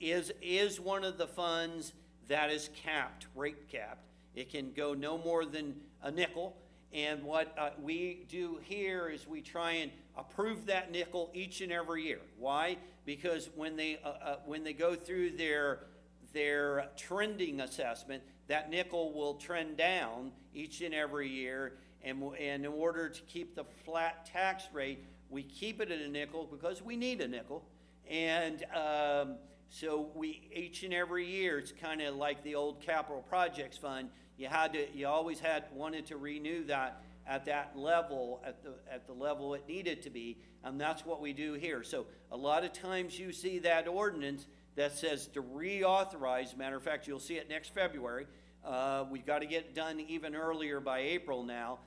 Is one of the funds that is capped, rate capped. It can go no more than a nickel. And what we do here is we try and approve that nickel each and every year. Why? Because when they go through their trending assessment, that nickel will trend down each and every year. And in order to keep the flat tax rate, we keep it at a nickel because we need a nickel. And so we each and every year, it's kind of like the old capital projects fund. You always wanted to renew that at that level, at the level it needed to be, and that's what we do here. So a lot of times you see that ordinance that says to reauthorize. Matter of fact, you'll see it next February. We've got to get it done even earlier by April now.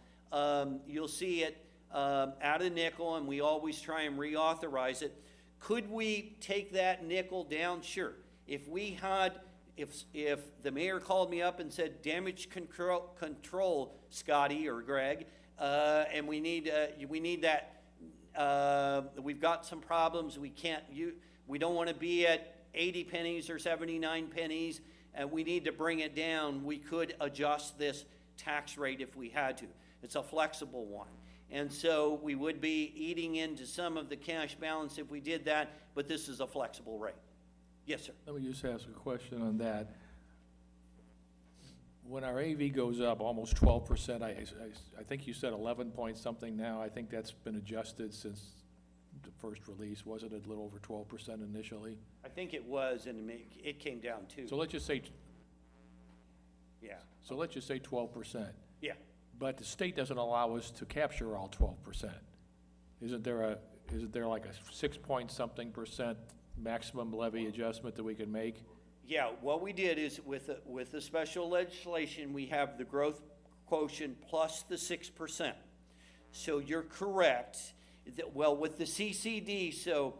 You'll see it at a nickel, and we always try and reauthorize it. Could we take that nickel down? Sure. If the mayor called me up and said, damage control, Scotty or Greg, and we need that, we've got some problems, we don't want to be at 80 pennies or 79 pennies, and we need to bring it down, we could adjust this tax rate if we had to. It's a flexible one. And so we would be eating into some of the cash balance if we did that, but this is a flexible rate. Yes, sir. Let me just ask a question on that. When our AV goes up almost 12%, I think you said 11 point something now. I think that's been adjusted since the first release. Wasn't it a little over 12% initially? I think it was, and it came down too. So let's just say, Yeah, so let's just say 12%. yeah. But the state doesn't allow us to capture all 12%. Isn't there like a 6 point something percent maximum levy adjustment that we can make? Yeah, what we did is with the special legislation, we have the growth quotient plus the 6%. So you're correct. Well, with the CCD, so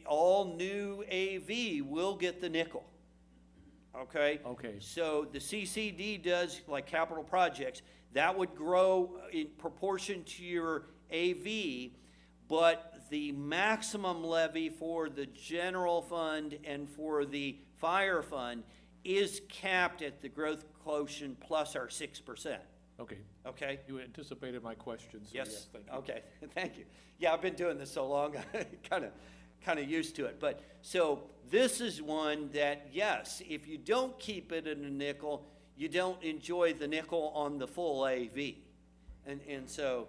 all new AV will get the nickel. Okay? Okay. So the CCD does, like capital projects, that would grow in proportion to your AV, but the maximum levy for the general fund and for the fire fund is capped at the growth quotient plus our 6%. Okay. Okay? You anticipated my question, so Yes. thank you. Okay. Thank you. Yeah, I've been doing this so long, kind of used to it. But so this is one that, yes, if you don't keep it in a nickel, you don't enjoy the nickel on the full AV. And so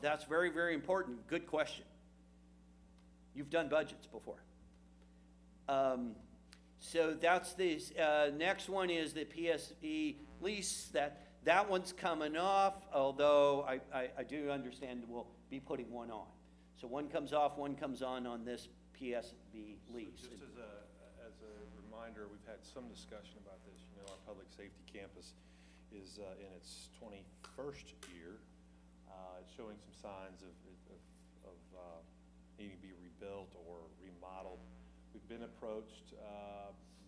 that's very, very important. Good question. You've done budgets before. So that's the next one is the PSE lease. That one's coming off, although I do understand we'll be putting one on. So one comes off, one comes on this PSB lease. So just as a reminder, we've had some discussion about this. You know, our public safety campus is in its 21st year. It's showing some signs of needing to be rebuilt or remodeled. We've been approached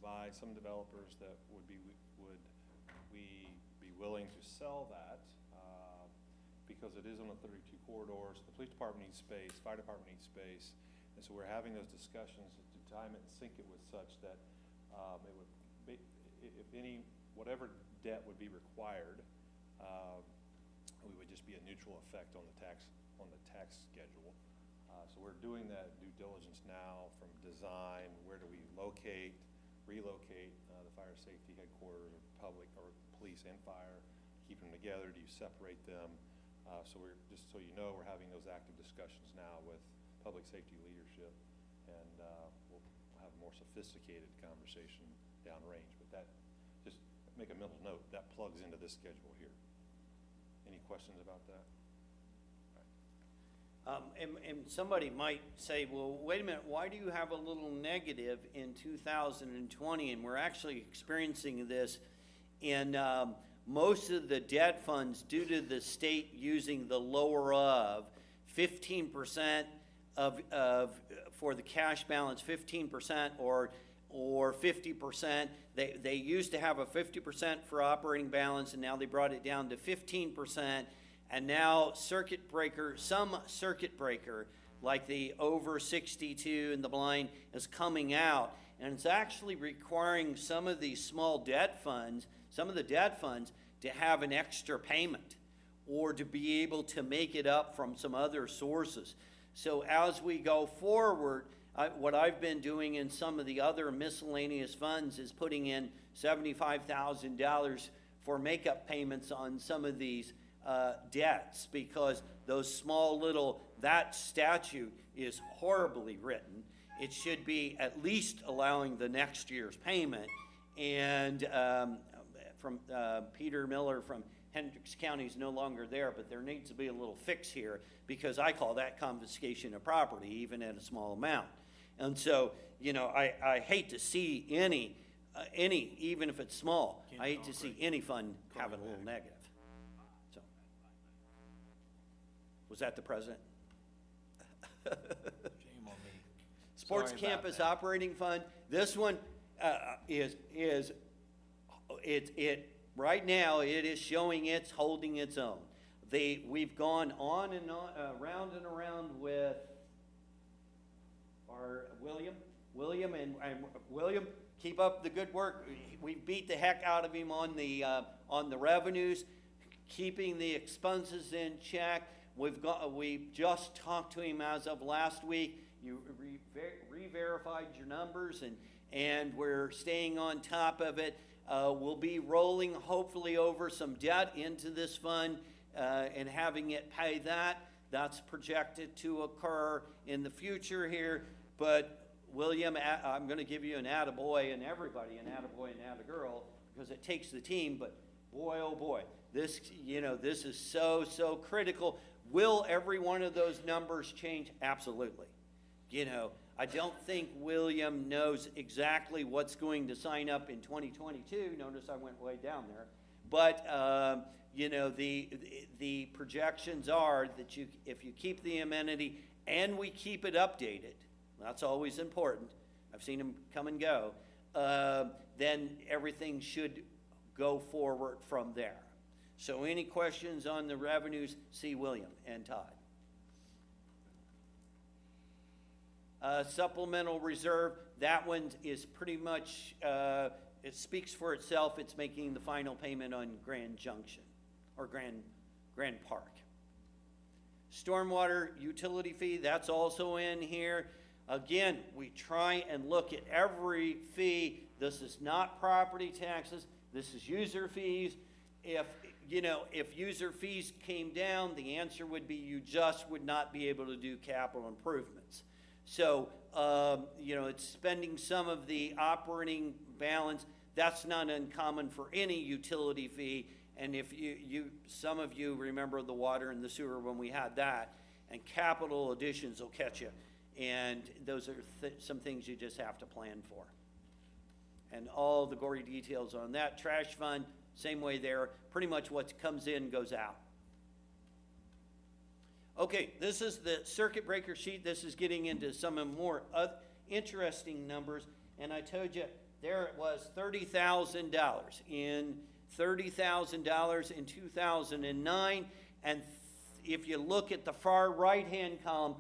by some developers that would we be willing to sell that because it is on the 32 corridors. The police department needs space, fire department needs space, and so we're having those discussions to time it and sync it with such that it would be, if any, whatever debt would be required, we would just be a neutral effect on the tax schedule. So we're doing that due diligence now, from design, where do we relocate the fire safety headquarters, or public, or police and fire, keep them together, do you separate them? So we're, just so you know, we're having those active discussions now with public safety leadership, and we'll have a more sophisticated conversation downrange. But that, just make a mental note, that plugs into this schedule here. Any questions about that? And somebody might say, well, wait a minute, why do you have a little negative in 2020? And we're actually experiencing this in most of the debt funds due to the state using the lower of 15% for the cash balance, 15% or 50%. They used to have a 50% for operating balance, and now they brought it down to 15%. And now some circuit breaker, like the over 62 and the blind, is coming out. And it's actually requiring some of these small debt funds, some of the debt funds, to have an extra payment or to be able to make it up from some other sources. So as we go forward, what I've been doing in some of the other miscellaneous funds is putting in $75,000 for makeup payments on some of these debts, because those small little, that statute is horribly written. It should be at least allowing the next year's payment. And from Peter Miller from Hendricks County is no longer there, but there needs to be a little fix here, because I call that confiscation of property, even at a small amount. And so, you know, I hate to see any, even if it's small, I hate to see any fund have a little negative. So, was that the president? Shame on me. Sports Sorry about Campus that. Operating Fund, this one right now it is showing it's holding its own. We've gone on and on, around and around with our William, and William, keep up the good work. We beat the heck out of him on the revenues, keeping the expenses in check. We just talked to him as of last week. You re-verified your numbers, and we're staying on top of it. We'll be rolling hopefully over some debt into this fund and having it pay that. That's projected to occur in the future here. But William, I'm going to give you an attaboy, and everybody an attaboy and attagirl, because it takes the team. But boy, oh boy, this is so critical. Will every one of those numbers change? Absolutely. I don't think William knows exactly what's going to sign up in 2022. Notice I went way down there. But, the projections are that if you keep the amenity and we keep it updated, that's always important. I've seen them come and go. Then everything should go forward from there. So any questions on the revenues, see William and Todd. Supplemental reserve, that one is pretty much, it speaks for itself. It's making the final payment on Grand Junction, or Grand Park. Stormwater utility fee, that's also in here. Again, we try and look at every fee. This is not property taxes. This is user fees. If user fees came down, the answer would be you just would not be able to do capital improvements. So, it's spending some of the operating balance. That's not uncommon for any utility fee. And if some of you remember the water and the sewer when we had that, and capital additions will catch you. And those are some things you just have to plan for. And all the gory details on that. Trash fund, same way there. Pretty much what comes in goes out. Okay, this is the circuit breaker sheet. This is getting into some of more interesting numbers. And I told you, there it was, $30,000 in 2009. And if you look at the far right-hand column,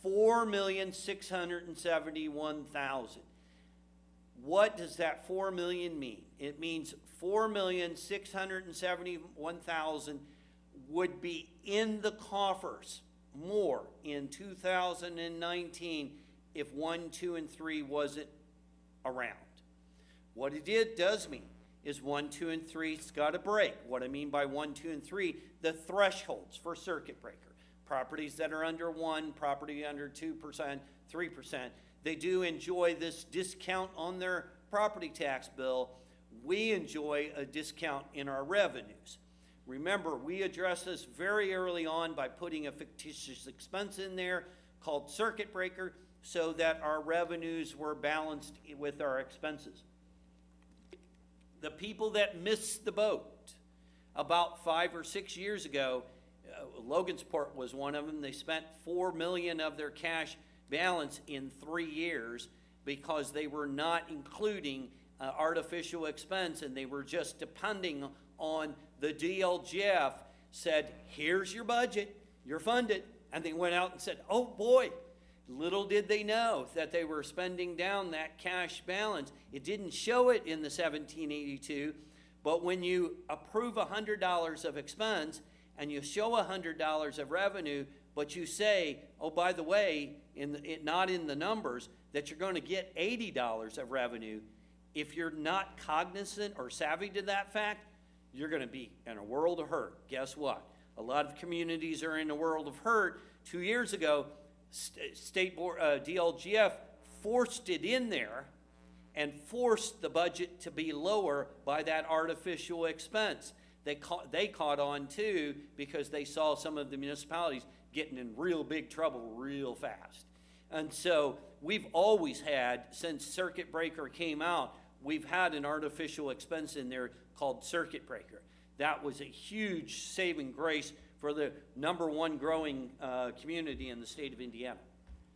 4,671,000. What does that 4 million mean? It means 4,671,000 would be in the coffers more in 2019 if 1, 2, and 3 wasn't around. What it does mean is 1, 2, and 3's got a break. What I mean by 1, 2, and 3, the thresholds for circuit breaker. Properties that are under 1, property under 2%, 3%, they do enjoy this discount on their property tax bill. We enjoy a discount in our revenues. Remember, we addressed this very early on by putting a fictitious expense in there called circuit breaker so that our revenues were balanced with our expenses. The people that missed the boat about 5 or 6 years ago, Logansport was one of them. They spent $4 million of their cash balance in 3 years because they were not including artificial expense, and they were just depending on the DLGF said, here's your budget, you're funded. And they went out and said, oh boy, little did they know that they were spending down that cash balance. It didn't show it in the 1782, but when you approve $100 of expense and you show $100 of revenue, but you say, oh, by the way, not in the numbers, that you're going to get $80 of revenue, if you're not cognizant or savvy to that fact, you're going to be in a world of hurt. Guess what? A lot of communities are in a world of hurt. 2 years ago, State Board, DLGF forced it in there and forced the budget to be lower by that artificial expense. They caught on too because they saw some of the municipalities getting in real big trouble real fast. And so we've always had, since circuit breaker came out, we've had an artificial expense in there called circuit breaker. That was a huge saving grace for the #1 growing community in the state of Indiana.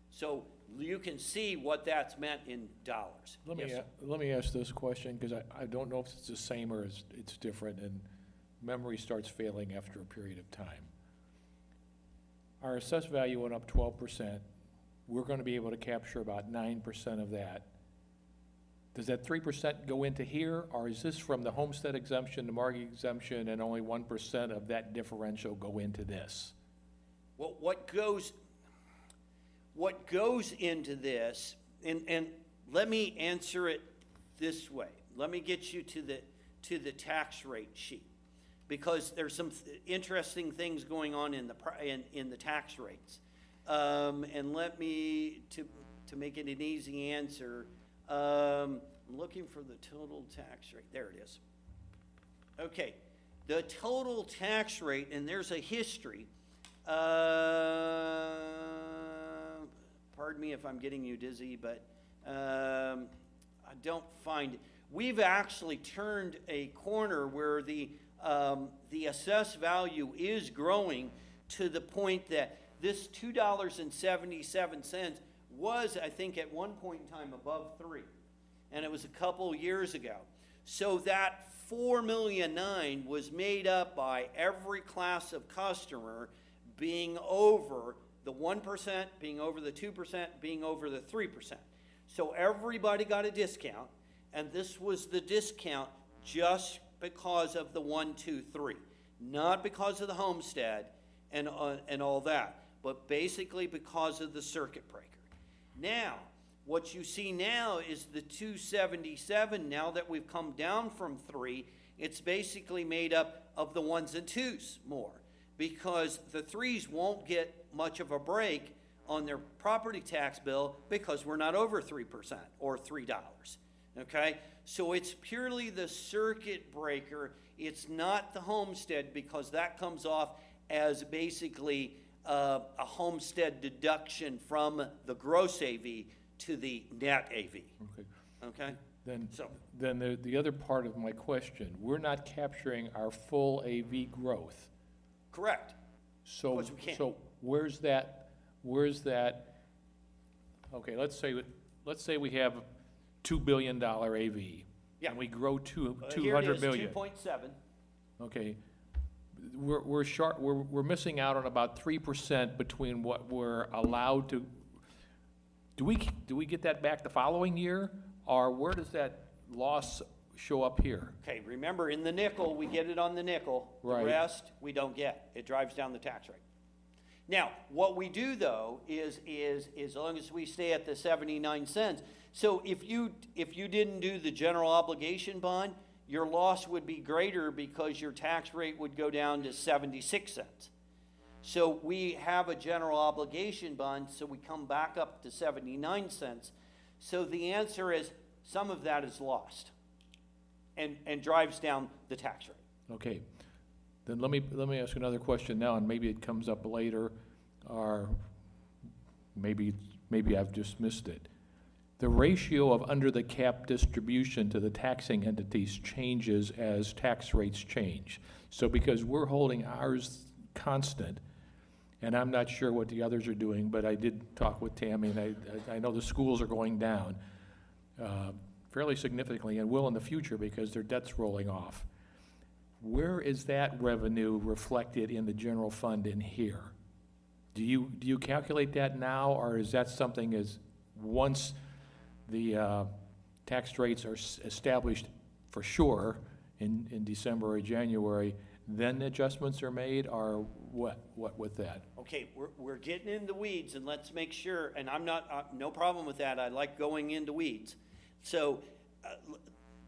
So you can see what that's meant in dollars. Let me ask this question, because I don't know if it's the same or it's different, and memory starts failing after a period of time. Our assessed value went up 12%. We're going to be able to capture about 9% of that. Does that 3% go into here, or is this from the homestead exemption, the mortgage exemption, and only 1% of that differential go into this? Well, what goes into this, and let me answer it this way. Let me get you to the tax rate sheet, because there's some interesting things going on in the tax rates. And let me, to make it an easy answer, I'm looking for the total tax rate. There it is. Okay, the total tax rate, and there's a history. Pardon me if I'm getting you dizzy, but I don't find it. We've actually turned a corner where the assessed value is growing to the point that this $2.77 was, I think, at one point in time above 3, and it was a couple years ago. So that $4.9 million was made up by every class of customer being over the 1%, being over the 2%, being over the 3%. So everybody got a discount, and this was the discount just because of the 1, 2, 3, not because of the homestead and all that, but basically because of the circuit breaker. Now, what you see now is the 277. Now that we've come down from 3, it's basically made up of the 1s and 2s more, because the 3s won't get much of a break on their property tax bill because we're not over 3% or $3. Okay? So it's purely the circuit breaker. It's not the homestead, because that comes off as basically a homestead deduction from the gross AV to the net AV. Okay. Okay? Then the other part of my question, we're not capturing our full AV growth. Correct. So, Because we can't. so where's that, okay, let's say we have $2 billion AV. Yeah. And we grow Here it 200 is, million. 2.7. Okay. We're short, we're missing out on about 3% between what we're allowed to, do we get that back the following year? Or where does that loss show up here? Okay, remember, in the nickel, we get it on the nickel. The Right. rest, we don't get. It drives down the tax rate. Now, what we do, though, is as long as we stay at the 79 cents, so if you didn't do the general obligation bond, your loss would be greater because your tax rate would go down to 76 cents. So we have a general obligation bond, so we come back up to 79 cents. So the answer is, some of that is lost and drives down the tax rate. Okay, then let me ask another question now, and maybe it comes up later, or maybe I've just missed it. The ratio of under the cap distribution to the taxing entities changes as tax rates change. So because we're holding ours constant, and I'm not sure what the others are doing, but I did talk with Tammy, and I know the schools are going down fairly significantly, and will in the future because their debt's rolling off. Where is that revenue reflected in the general fund in here? Do you calculate that now, or is that something as, once the tax rates are established for sure in December or January, then adjustments are made, or what with that? Okay, we're getting in the weeds, and let's make sure, and I'm not, no problem with that, I like going into weeds. So,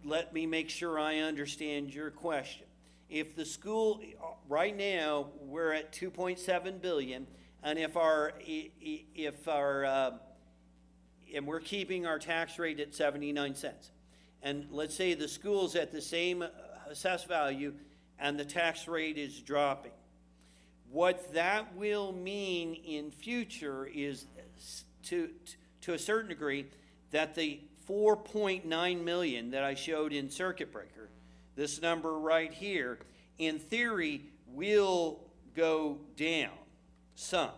let me make sure I understand your question. If the school, right now, we're at 2.7 billion, and if and we're keeping our tax rate at 79 cents. And let's say the school's at the same assessed value, and the tax rate is dropping. What that will mean in future is, to a certain degree, that the 4.9 million that I showed in circuit breaker, this number right here, in theory, will go down some,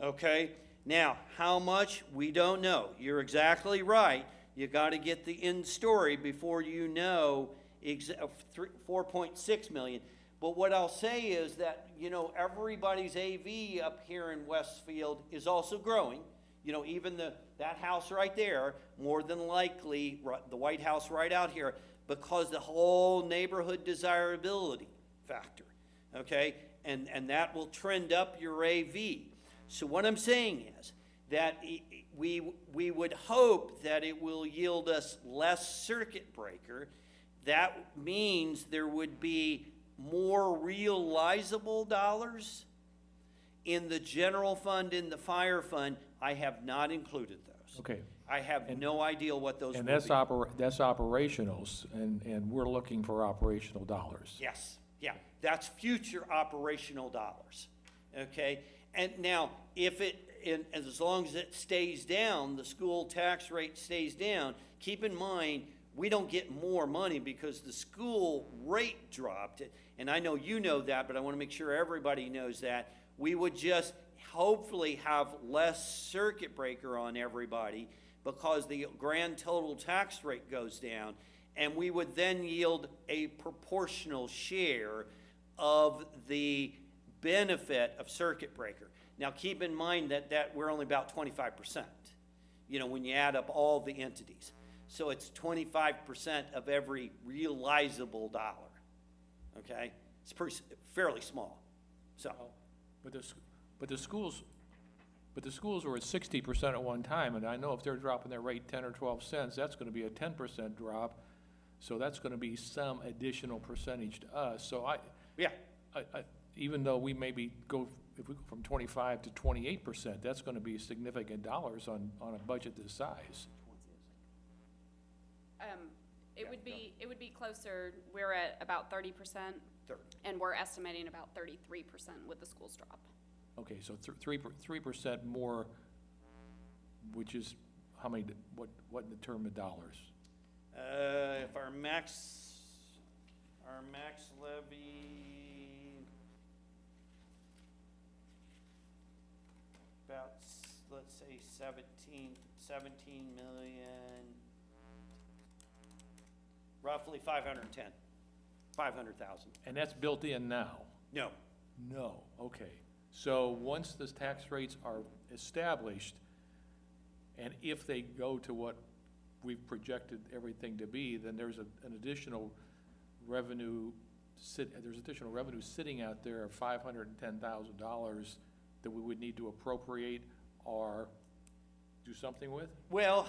okay? Now, how much? We don't know. You're exactly right. You got to get the end story before you know 4.6 million. But what I'll say is that, you know, everybody's AV up here in Westfield is also growing. You know, even that house right there, more than likely, the White House right out here, because the whole neighborhood desirability factor, okay? And that will trend up your AV. So what I'm saying is that we would hope that it will yield us less circuit breaker. That means there would be more realizable dollars in the general fund, in the fire fund. I have not included those. Okay. I have no idea what those will And be. that's operationals, and we're looking for operational dollars. Yes, yeah, that's future operational dollars, okay? And now, as long as it stays down, the school tax rate stays down, keep in mind, we don't get more money because the school rate dropped it. And I know you know that, but I want to make sure everybody knows that. We would just hopefully have less circuit breaker on everybody because the grand total tax rate goes down, and we would then yield a proportional share of the benefit of circuit breaker. Now keep in mind that we're only about 25%, you know, when you add up all the entities. So it's 25% of every realizable dollar, okay? It's fairly small, so. But the schools were at 60% at one time, and I know if they're dropping their rate 10 or 12 cents, that's gonna be a 10% drop. So that's gonna be some additional percentage to us. So Yeah, even though we maybe if we go from 25 to 28%, that's gonna be significant dollars on a budget this size. It would be closer, we're at about 30%, 30. and we're estimating about 33% with the schools drop. Okay, so 3% more, which is how many, what in the term of dollars? If our max levy, say 17 million, roughly 500,000. And that's built in now? No, No, okay. So once the tax rates are established, and if they go to what we've projected everything to be, then there's an additional revenue there's additional revenue sitting out there of $510,000 that we would need to appropriate or do something with? well,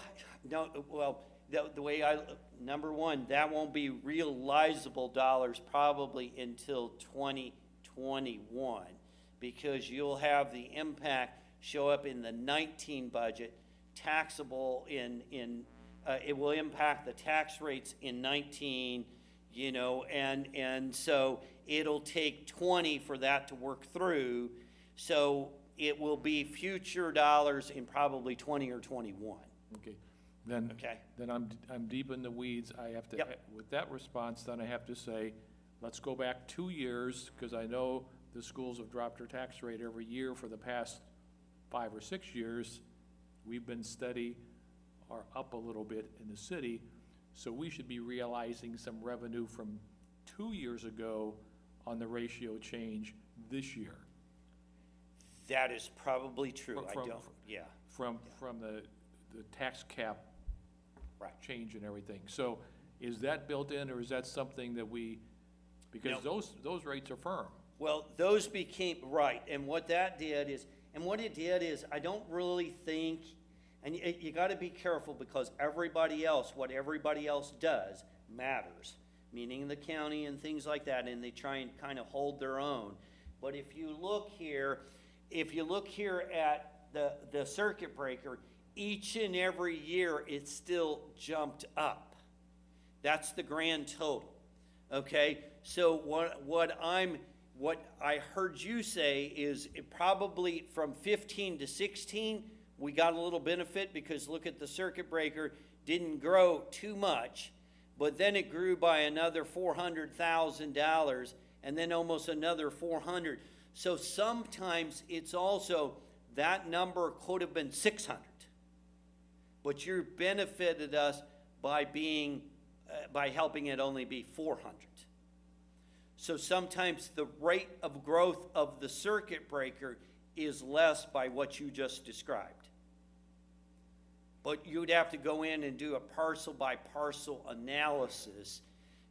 no, well, the way number one, that won't be realizable dollars probably until 2021, because you'll have the impact show up in the 19 budget, taxable it will impact the tax rates in 19, you know, and so it'll take 20 for that to work through. So it will be future dollars in probably 20 or 21. Okay, then, Okay. then I'm deep in the weeds. I have to, Yep. with that response, then I have to say, let's go back 2 years, because I know the schools have dropped their tax rate every year for the past 5 or 6 years. We've been steady or up a little bit in the city, so we should be realizing some revenue from 2 years ago on the ratio change this year. That is probably true. From- Yeah, From the tax cap right. change and everything. So is that built in, or is that something that because No. those rates are firm? Well, those became, right, and what it did is, I don't really think, and you gotta be careful, because what everybody else does matters, meaning the county and things like that, and they try and kind of hold their own. But if you look here at the circuit breaker, each and every year, it's still jumped up. That's the grand total, okay? So what I heard you say is it probably from 15 to 16, we got a little benefit, because look at the circuit breaker, didn't grow too much, but then it grew by another $400,000, and then almost another 400. So sometimes it's also, that number could have been 600, but you benefited us by helping it only be 400. So sometimes the rate of growth of the circuit breaker is less by what you just described. But you'd have to go in and do a parcel by parcel analysis,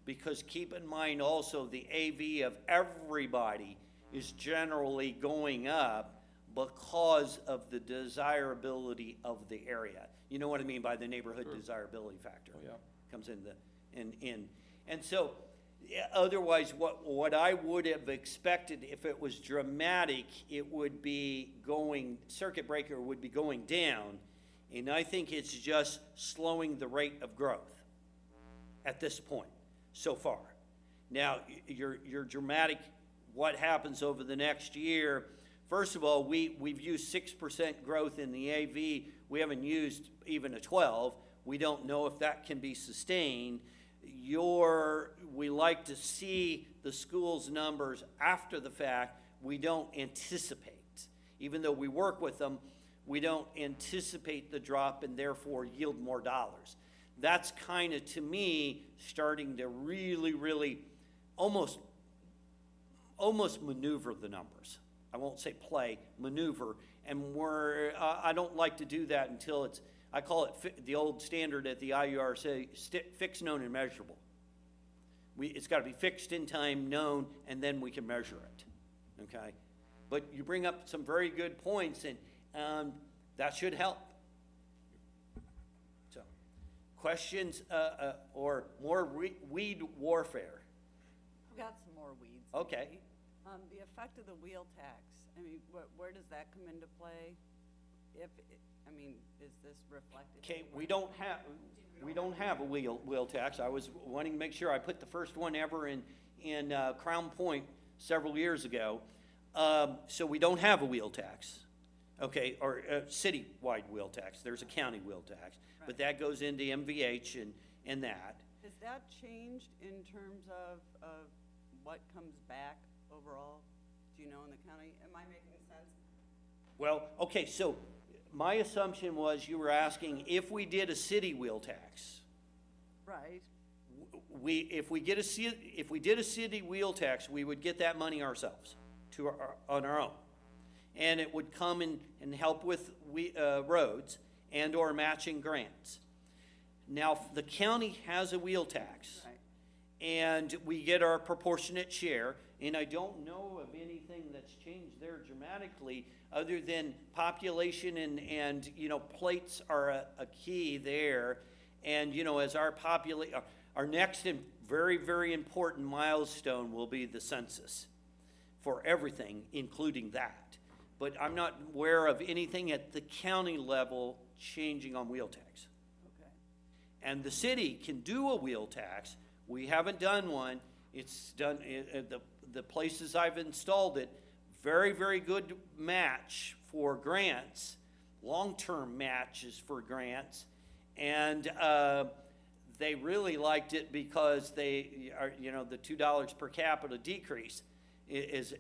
because keep in mind also the AV of everybody is generally going up because of the desirability of the area. You know what I mean by the neighborhood desirability factor? Oh, yeah. Comes in. And so, yeah, otherwise, what I would have expected, if it was dramatic, it would be circuit breaker would be going down, and I think it's just slowing the rate of growth at this point, so far. Now, your dramatic, what happens over the next year, first of all, we've used 6% growth in the AV, we haven't used even a 12, we don't know if that can be sustained. We like to see the school's numbers after the fact. We don't anticipate. Even though we work with them, we don't anticipate the drop and therefore yield more dollars. That's kind of, to me, starting to really, really almost maneuver the numbers. I won't say play, maneuver. And I don't like to do that until I call it the old standard at the IURC, fixed, known, and measurable. It's got to be fixed in time, known, and then we can measure it, okay? But you bring up some very good points, and that should help. So, questions or more weed warfare? I've got some more weeds. Okay. The effect of the wheel tax, I mean, where does that come into play? Is this reflected? Okay, we don't have a wheel tax. I was wanting to make sure I put the first one ever in Crown Point several years ago. So we don't have a wheel tax, okay, or a city-wide wheel tax. There's a county wheel tax, but Right. that goes into MVH and that. Has that changed in terms of what comes back overall? Do you know in the county? Am I making sense? Well, okay, so my assumption was you were asking if we did a city wheel tax. Right, If we did a city wheel tax, we would get that money ourselves on our own. And it would come and help with roads and or matching grants. Now, the county has a wheel tax. right. And we get our proportionate share, and I don't know of anything that's changed there dramatically, other than population and plates are a key there. And, as our next and very, very important milestone will be the census for everything, including that. But I'm not aware of anything at the county level changing on wheel tax. Okay. And the city can do a wheel tax. We haven't done one. It's done, the places I've installed it, very, very good match for grants, long-term matches for grants. And they really liked it because they are, the $2 per capita decrease is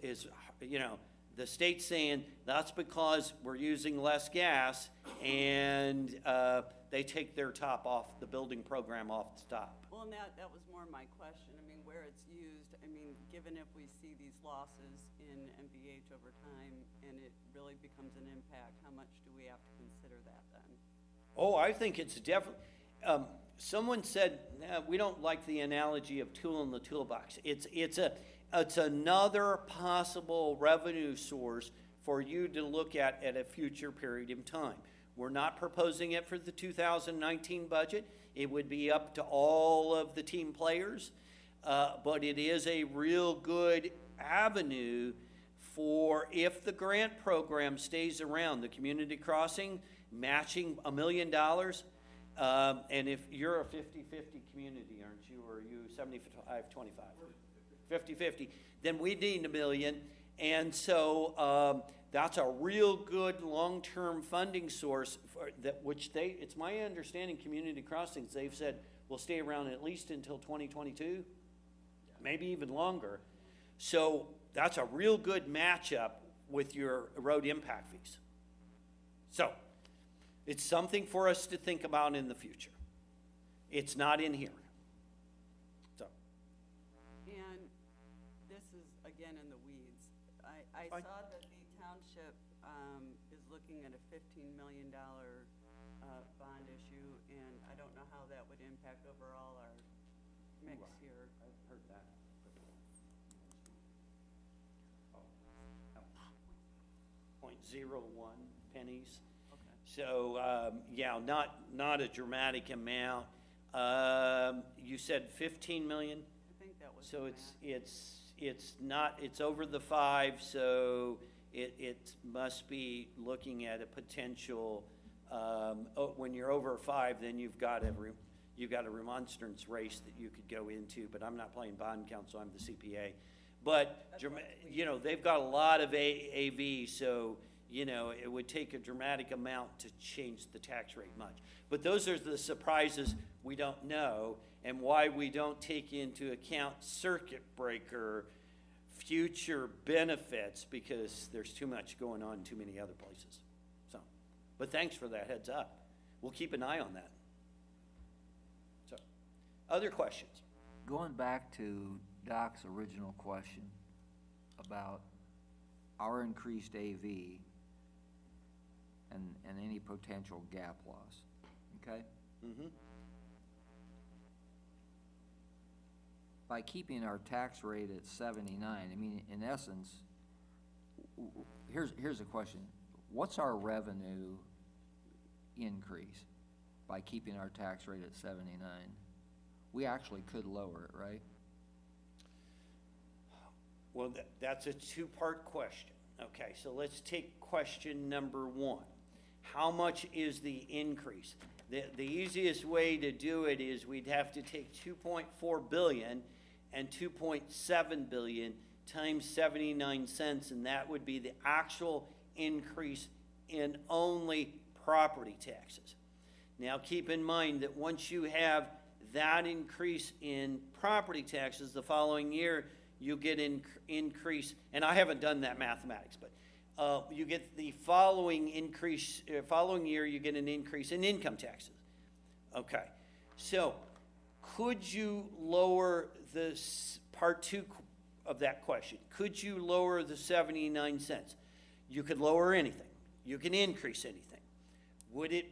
the state's saying that's because we're using less gas, and they take their top off, the building program off the top. Well, and that was more my question. I mean, where it's used, given if we see these losses in MVH over time and it really becomes an impact, how much do we have to consider that then? Oh, I think it's definitely, someone said, we don't like the analogy of tool in the toolbox. It's another possible revenue source for you to look at a future period of time. We're not proposing it for the 2019 budget. It would be up to all of the team players, but it is a real good avenue for, if the grant program stays around, the community crossing, matching $1 million, and if you're a 50-50 community, aren't you, or are you 75-25? 50-50, then we need $1 million, and so that's a real good long-term funding source for that, it's my understanding, community crossings, they've said will stay around at least until 2022, maybe even longer. So that's a real good matchup with your road impact fees. So it's something for us to think about in the future. It's not in here. So. And this is, again, in the weeds. I Fine. saw that the township is looking at a $15 million bond issue, and I don't know how that would impact overall our mix here. I've heard that. .01 pennies. Okay. So, yeah, not a dramatic amount. You said 15 million? I think that was So the math. it's not, it's over the 5, so it must be looking at a potential, when you're over 5, then you've got a remonstrance race that you could go into, but I'm not playing bond counsel, I'm the CPA. But, they've got a lot of AV, so, it would take a dramatic amount to change the tax rate much. But those are the surprises we don't know, and why we don't take into account circuit breaker future benefits, because there's too much going on in too many other places. So, but thanks for that heads up. We'll keep an eye on that. So, other questions? Going back to Doc's original question about our increased AV and any potential gap loss, okay? Mm-hmm. By keeping our tax rate at 79, in essence, here's a question. What's our revenue increase by keeping our tax rate at 79? We actually could lower it, right? Well, that's a two-part question. Okay, so let's take question number 1. How much is the increase? The easiest way to do it is we'd have to take 2.4 billion and 2.7 billion times 79 cents, and that would be the actual increase in only property taxes. Now, keep in mind that once you have that increase in property taxes the following year, you get increase, and I haven't done that mathematics, but you get the following increase, following year, you get an increase in income taxes. Okay, so could you lower part two of that question? Could you lower the 79 cents? You could lower anything. You can increase anything. Would it,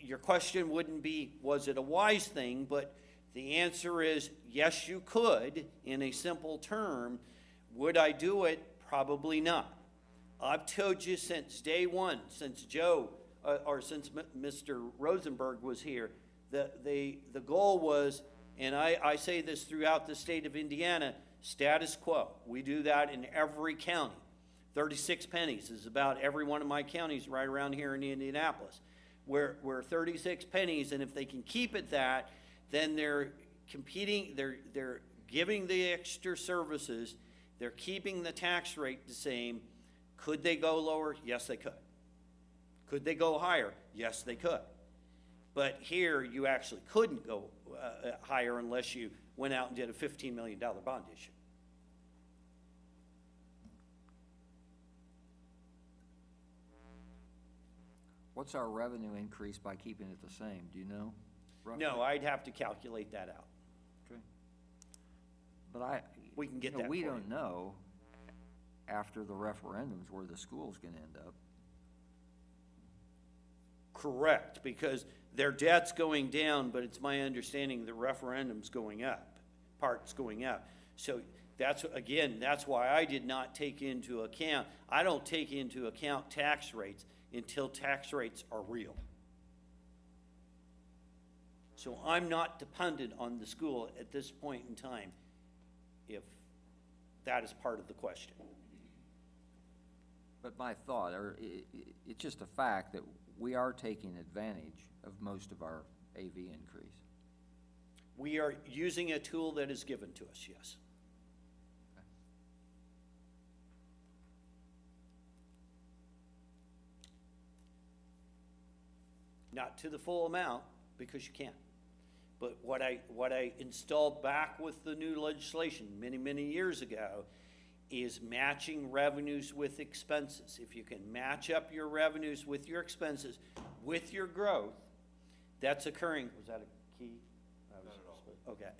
your question wouldn't be, was it a wise thing? But the answer is, yes, you could, in a simple term. Would I do it? Probably not. I've told you since day one, since Joe, or since Mr. Rosenberg was here, the goal was, and I say this throughout the state of Indiana, status quo. We do that in every county. 36 pennies is about every one of my counties right around here in Indianapolis. We're 36 pennies, and if they can keep it that, then they're competing, they're giving the extra services, they're keeping the tax rate the same. Could they go lower? Yes, they could. Could they go higher? Yes, they could. But here, you actually couldn't go higher unless you went out and did a $15 million bond issue. What's our revenue increase by keeping it the same? Do you know? roughly? No, I'd have to calculate that out. Okay. But We can get you know, that we for you. don't know after the referendums where the school's gonna end up. Correct, because their debt's going down, but it's my understanding the referendum's going up, part's going up. So that's, again, that's why I did not take into account, I don't take into account tax rates until tax rates are real. So I'm not dependent on the school at this point in time, if that is part of the question. But my thought, or it's just a fact that we are taking advantage of most of our AV increase. We are using a tool that is given to us, yes. Not to the full amount, because you can't. But what I installed back with the new legislation many, many years ago is matching revenues with expenses. If you can match up your revenues with your expenses, with your growth, that's occurring. Was that a key? Not at all. Okay.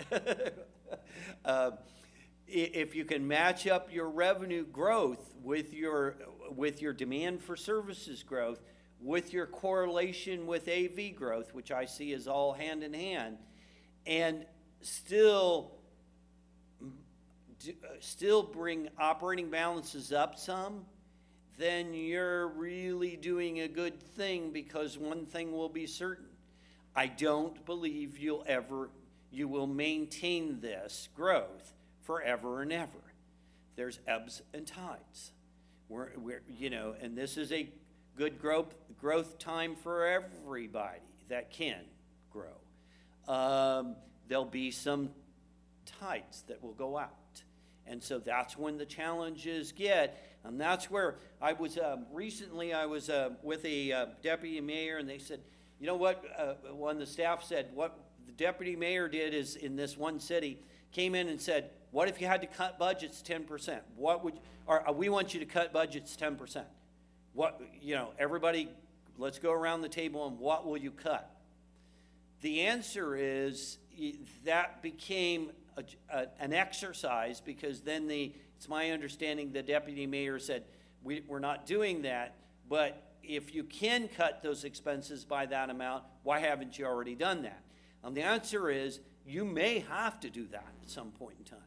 If you can match up your revenue growth with your demand for services growth, with your correlation with AV growth, which I see as all hand in hand, and still bring operating balances up some, then you're really doing a good thing, because one thing will be certain. I don't believe you will maintain this growth forever and ever. There's ebbs and tides. And this is a good growth time for everybody that can grow. There'll be some tides that will go out. And so that's when the challenges get, and that's where I was, recently I was with a deputy mayor, and they said, you know what, one of the staff said, what the deputy mayor did is, in this one city, came in and said, what if you had to cut budgets 10%? We want you to cut budgets 10%. Everybody, let's go around the table, and what will you cut? The answer is, that became an exercise, because then it's my understanding the deputy mayor said, we're not doing that, but if you can cut those expenses by that amount, why haven't you already done that? And the answer is, you may have to do that at some point in time.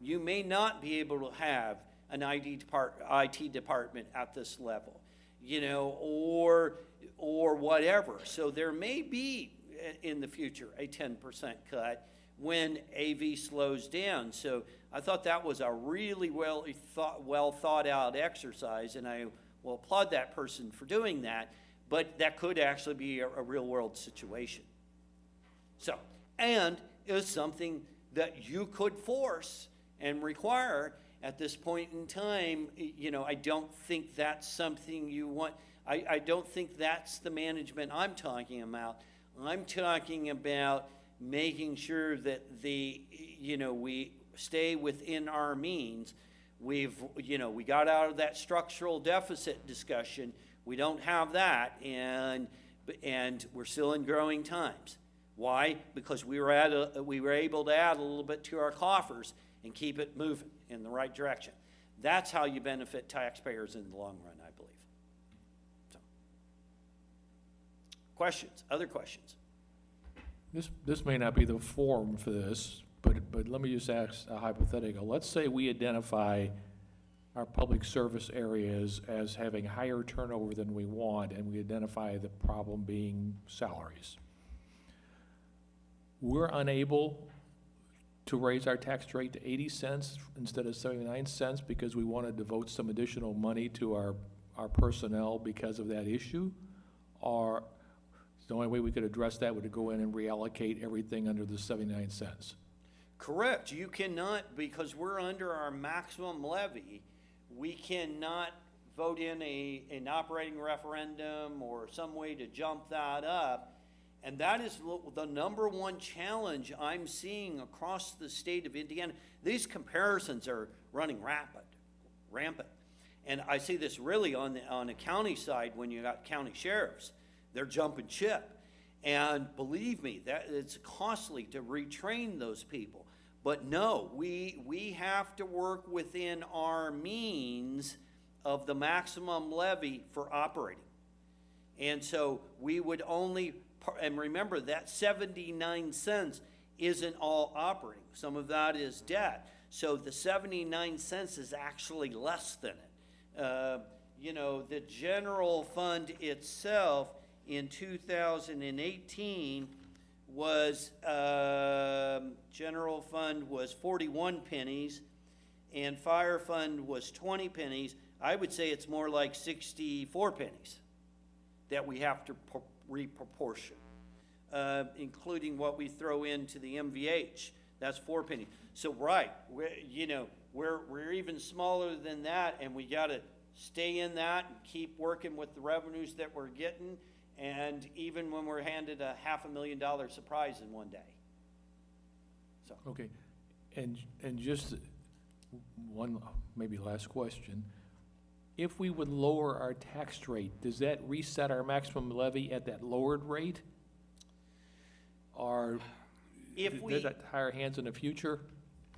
You may not be able to have an IT department at this level, or whatever. So there may be in the future a 10% cut when AV slows down. So I thought that was a really well thought out exercise, and I will applaud that person for doing that, but that could actually be a real world situation. So, and it was something that you could force and require at this point in time. I don't think that's something you want. I don't think that's the management I'm talking about. I'm talking about making sure that we stay within our means we got out of that structural deficit discussion. We don't have that, and we're still in growing times. Why? Because we were able to add a little bit to our coffers and keep it moving in the right direction. That's how you benefit taxpayers in the long run, I believe. So, questions? Other questions? This may not be the forum for this, but let me just ask a hypothetical. Let's say we identify our public service areas as having higher turnover than we want, and we identify the problem being salaries. We're unable to raise our tax rate to 80 cents instead of 79 cents because we want to devote some additional money to our personnel because of that issue? Or the only way we could address that would to go in and reallocate everything under the 79 cents? Correct. You cannot, because we're under our maximum levy, we cannot vote in an operating referendum or some way to jump that up. And that is the number one challenge I'm seeing across the state of Indiana. These comparisons are running rampant. And I see this really on the county side when you got county sheriffs. They're jumping ship. And believe me, that it's costly to retrain those people. But no, we have to work within our means of the maximum levy for operating. And so we would only, and remember that 79 cents isn't all operating. Some of that is debt. So the 79 cents is actually less than it. The general fund itself in 2018 was, general fund was 41 pennies and fire fund was 20 pennies. I would say it's more like 64 pennies that we have to reproportion, including what we throw into the MVH. That's 4 pennies. So right, we're even smaller than that, and we got to stay in that and keep working with the revenues that we're getting. And even when we're handed a $500,000 surprise in one day. So. Okay, and just one, maybe last question. If we would lower our tax rate, does that reset our maximum levy at that lowered rate? Or does that tie our hands in the future?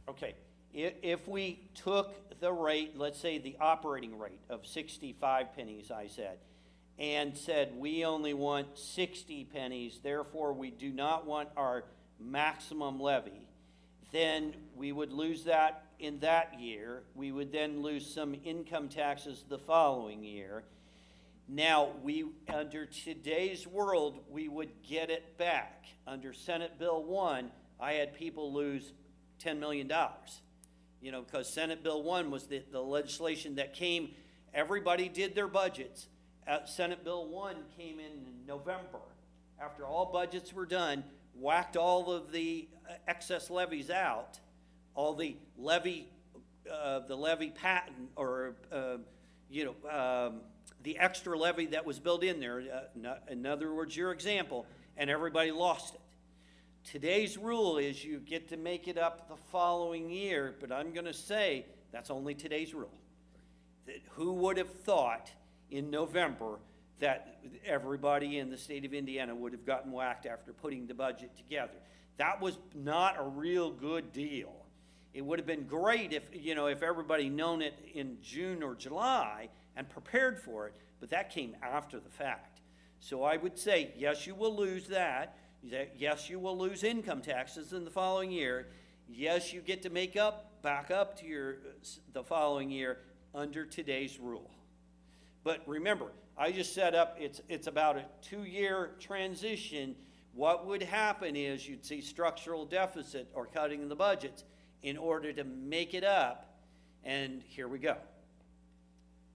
Okay, if we took the rate, let's say the operating rate of 65 pennies, I said, and said we only want 60 pennies, therefore we do not want our maximum levy, then we would lose that in that year. We would then lose some income taxes the following year. Now, under today's world, we would get it back. Under Senate Bill 1, I had people lose $10 million. Because Senate Bill 1 was the legislation that came, everybody did their budgets. Senate Bill 1 came in November. After all budgets were done, whacked all of the excess levies out, all the levy patent, or the extra levy that was built in there. In other words, your example, and everybody lost it. Today's rule is you get to make it up the following year, but I'm going to say that's only today's rule. Who would have thought in November that everybody in the state of Indiana would have gotten whacked after putting the budget together? That was not a real good deal. It would have been great if everybody known it in June or July and prepared for it, but that came after the fact. So I would say, yes, you will lose that. Yes, you will lose income taxes in the following year. Yes, you get to make back up to the following year under today's rule. But remember, I just set up, it's about a 2-year transition. What would happen is you'd see structural deficit or cutting the budgets in order to make it up, and here we go.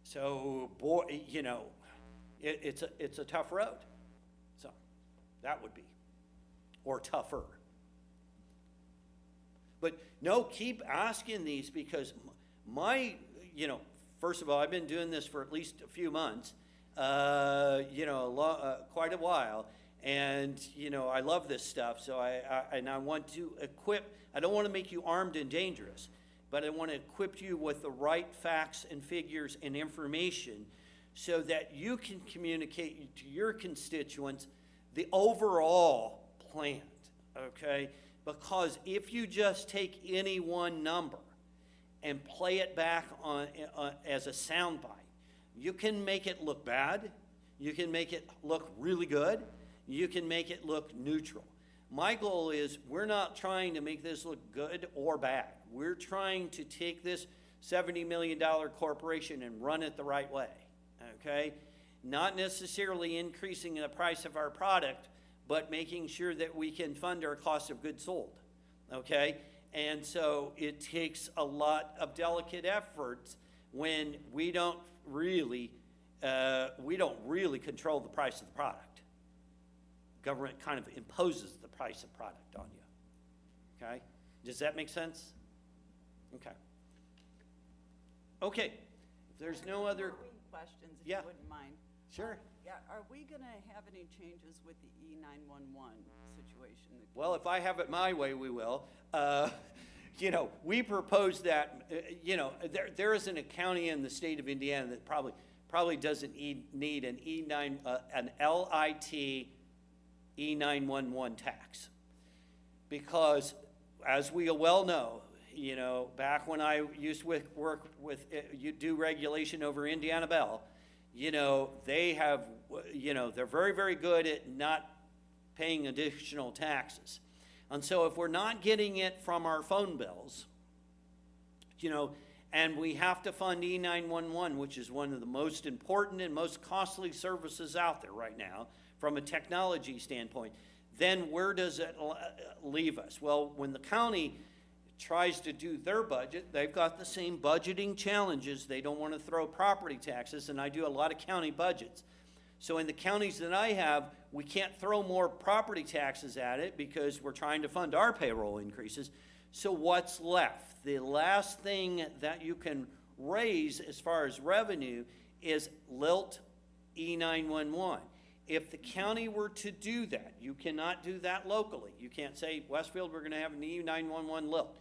So, boy, it's a tough road. So, that would be, or tougher. But no, keep asking these, because first of all, I've been doing this for at least a few months, quite a while, and I love this stuff. So I want to equip. I don't want to make you armed and dangerous, but I want to equip you with the right facts and figures and information so that you can communicate to your constituents the overall plan, okay? Because if you just take any one number and play it back on as a soundbite, you can make it look bad, you can make it look really good, you can make it look neutral. My goal is we're not trying to make this look good or bad. We're trying to take this $70 million corporation and run it the right way, okay? Not necessarily increasing the price of our product, but making sure that we can fund our cost of goods sold, okay? And so it takes a lot of delicate efforts when we don't really control the price of the product. Government kind of imposes the price of product on you, okay? Does that make sense? Okay. Okay, if there's no other, Questions, if Yeah. you wouldn't mind. sure. Yeah, are we gonna have any changes with the E911 situation? Well, if I have it my way, we will. You know, we propose that, there isn't a county in the state of Indiana that probably doesn't need an an LIT E911 tax. Because, as we well know, back when I used to work with, you do regulation over Indiana Bell, they have, they're very, very good at not paying additional taxes. And so if we're not getting it from our phone bills, and we have to fund E911, which is one of the most important and most costly services out there right now from a technology standpoint, then where does it leave us? Well, when the county tries to do their budget, they've got the same budgeting challenges. They don't want to throw property taxes, and I do a lot of county budgets. So in the counties that I have, we can't throw more property taxes at it because we're trying to fund our payroll increases. So what's left? The last thing that you can raise as far as revenue is LILT E911. If the county were to do that, you cannot do that locally. You can't say, Westfield, we're going to have an E911 LILT.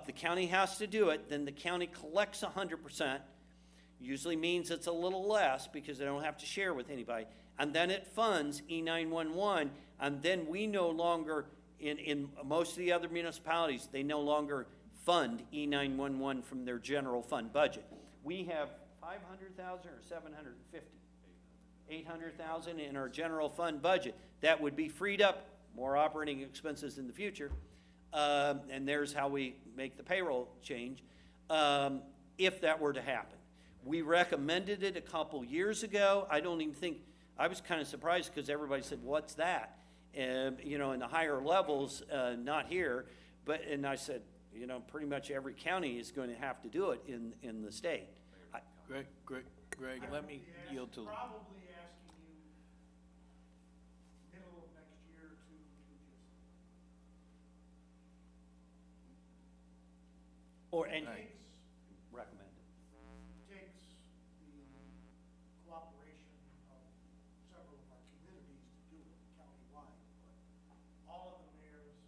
The county has to do it, then the county collects 100%. Usually means it's a little less because they don't have to share with anybody. And then it funds E911, and then we no longer, in most of the other municipalities, they no longer fund E911 from their general fund budget. We have 500,000 or 750? 800,000 in our general fund budget. That would be freed up, more operating expenses in the future, and there's how we make the payroll change, if that were to happen. We recommended it a couple years ago. I don't even think, I was kind of surprised because everybody said, what's that? In the higher levels, not here, and I said, pretty much every county is going to have to do it in the state. Greg, let me yield to. Probably asking you middle of next year to And recommend it. takes the cooperation of several of our communities to do it countywide, but all of the mayors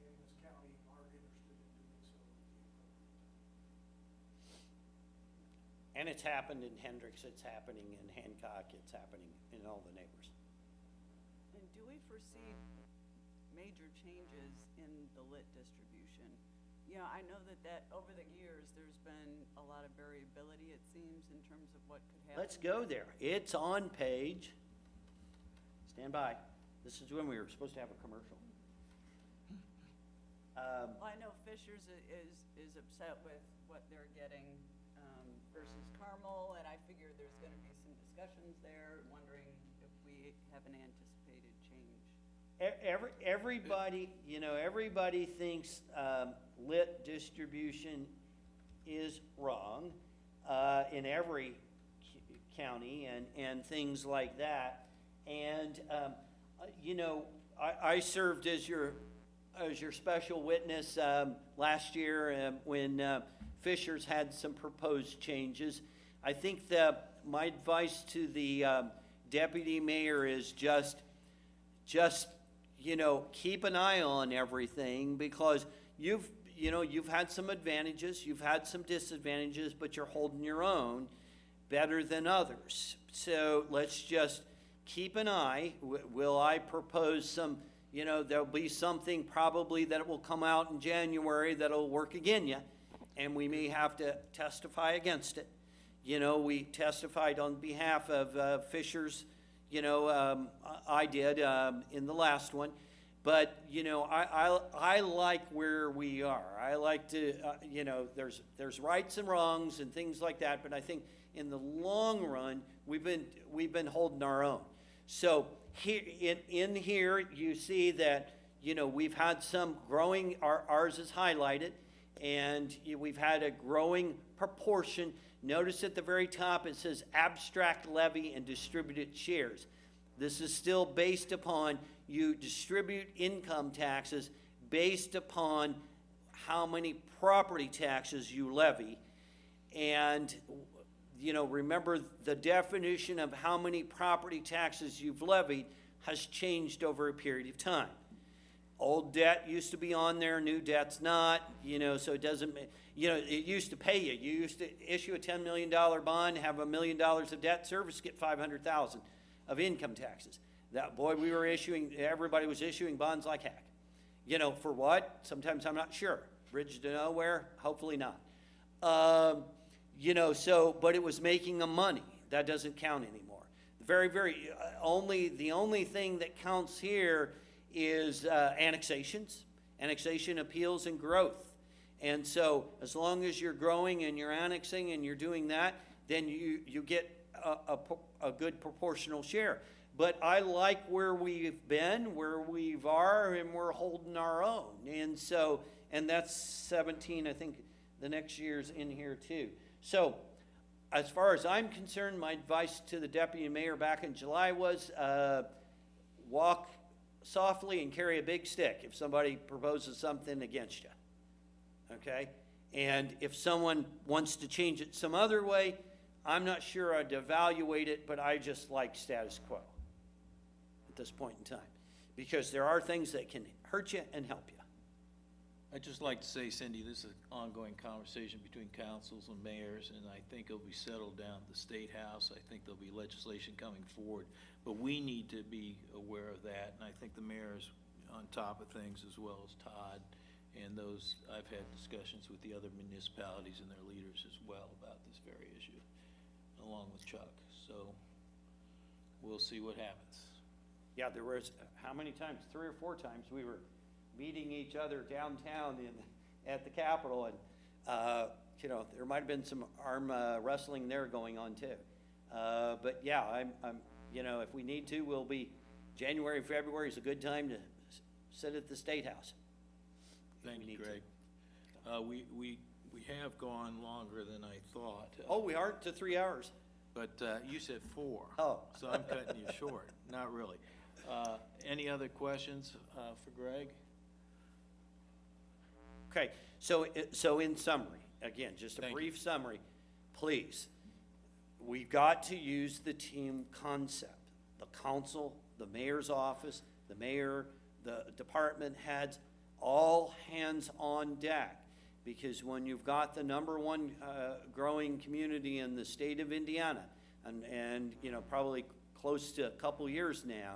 in this county are interested in doing so. And it's happened in Hendricks, it's happening in Hancock, it's happening in all the neighbors. And do we foresee major changes in the lit distribution? I know that over the years, there's been a lot of variability, it seems, in terms of what could happen. Let's go there. It's on page, stand by. This is when we were supposed to have a commercial. Well, I know Fishers is upset with what they're getting versus Carmel, and I figure there's going to be some discussions there, wondering if we have an anticipated change. Everybody thinks lit distribution is wrong in every county and things like that. And I served as your special witness last year when Fishers had some proposed changes. I think that my advice to the deputy mayor is just keep an eye on everything, because you know, you've had some advantages, you've had some disadvantages, but you're holding your own better than others. So let's just keep an eye. Will I propose some, you know, there'll be something probably that will come out in January that'll work again you, and we may have to testify against it. You know, we testified on behalf of Fisher's, you know, I did in the last one. But, you know, I like where we are. I like to, you know, there's rights and wrongs and things like that, but I think in the long run, we've been holding our own. So here, in here, you see that, you know, we've had some growing, ours is highlighted, and we've had a growing proportion. Notice at the very top, it says abstract levy and distributed shares. This is still based upon you distribute income taxes based upon how many property taxes you levy. And, you know, remember the definition of how many property taxes you've levied has changed over a period of time. Old debt used to be on there, new debt's not, you know, so it doesn't, you know, it used to pay you. You used to issue a $10 million bond, have $1 million of debt service, get $500,000 of income taxes. That, boy, we were issuing, everybody was issuing bonds like heck. You know, for what? Sometimes I'm not sure. Bridge to nowhere? Hopefully not. You know, so, but it was making them money. That doesn't count anymore. The only thing that counts here is annexations, annexation appeals and growth. And so as long as you're growing and you're annexing and you're doing that, then you get a good proportional share. But I like where we've been, where we are, and we're holding our own. And so, and that's 17, I think the next year's in here too. So as far as I'm concerned, my advice to the deputy mayor back in July was walk softly and carry a big stick if somebody proposes something against you. Okay? And if someone wants to change it some other way, I'm not sure I'd evaluate it, but I just like status quo at this point in time. Because there are things that can hurt you and help you. I'd just like to say, Cindy, this is an ongoing conversation between councils and mayors, and I think it'll be settled down at the State House. I think there'll be legislation coming forward, but we need to be aware of that, and I think the mayor's on top of things as well as Todd, and those, I've had discussions with the other municipalities and their leaders as well about this very issue, along with Chuck, so we'll see what happens. Yeah, there was, how many times? 3 or 4 times we were meeting each other downtown at the Capitol, and you know, there might have been some arm wrestling there going on too. But yeah, I'm you know, if we need to, we'll be, January, February is a good time to sit at the State House. Thank you, Greg. We have gone longer than I thought. Oh, we aren't to 3 hours. But you said 4. Oh. So I'm cutting you short. Not really. Any other questions for Greg? Okay, so in summary, again, just a Thank you. brief summary, please, we've got to use the team concept. The council, the mayor's office, the mayor, the department heads, all hands on deck. Because when you've got the #1 growing community in the state of Indiana, and you know, probably close to a couple years now,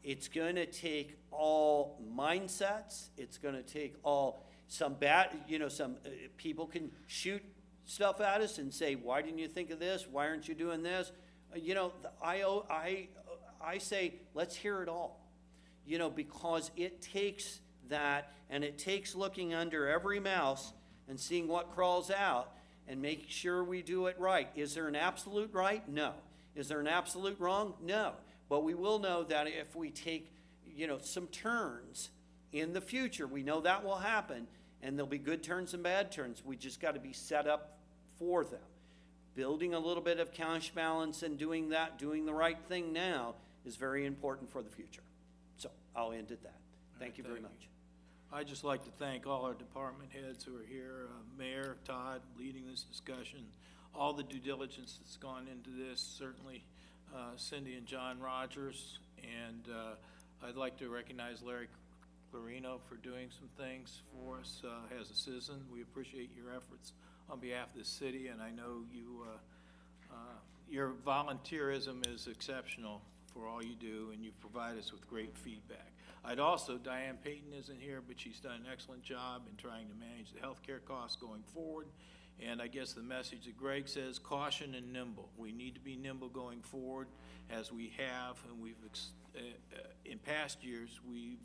it's going to take all mindsets. It's going to take all some bad, you know, some people can shoot stuff at us and say, why didn't you think of this? Why aren't you doing this? You know, I say, let's hear it all. You know, because it takes that, and it takes looking under every mouse and seeing what crawls out and make sure we do it right. Is there an absolute right? No. Is there an absolute wrong? No. But we will know that if we take, you know, some turns in the future, we know that will happen, and there'll be good turns and bad turns. We just got to be set up for them. Building a little bit of cash balance and doing that, doing the right thing now is very important for the future. So I'll end at that. Thank you very much. I'd just like to thank all our department heads who are here, Mayor Todd leading this discussion, all the due diligence that's gone into this, certainly Cindy and John Rogers, and I'd like to recognize Larry Clarino for doing some things for us as a citizen. We appreciate your efforts on behalf of the city, and I know you, your volunteerism is exceptional for all you do, and you provide us with great feedback. I'd also, Diane Payton isn't here, but she's done an excellent job in trying to manage the healthcare costs going forward. And I guess the message that Greg says, caution and nimble. We need to be nimble going forward, as we have, and we've, in past years, we've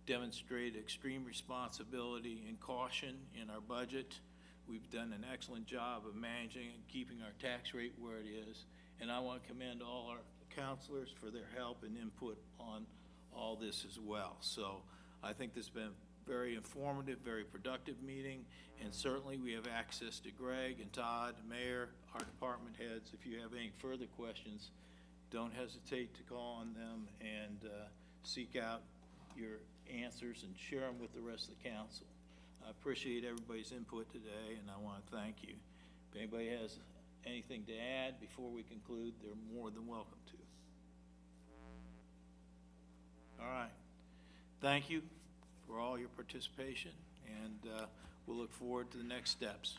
demonstrated extreme responsibility and caution in our budget. We've done an excellent job of managing and keeping our tax rate where it is. And I want to commend all our counselors for their help and input on all this as well. So I think this has been a very informative, very productive meeting, and certainly we have access to Greg and Todd, Mayor, our department heads. If you have any further questions, don't hesitate to call on them and seek out your answers and share them with the rest of the council. I appreciate everybody's input today, and I want to thank you. If anybody has anything to add before we conclude, they're more than welcome to. All right. Thank you for all your participation, and we'll look forward to the next steps.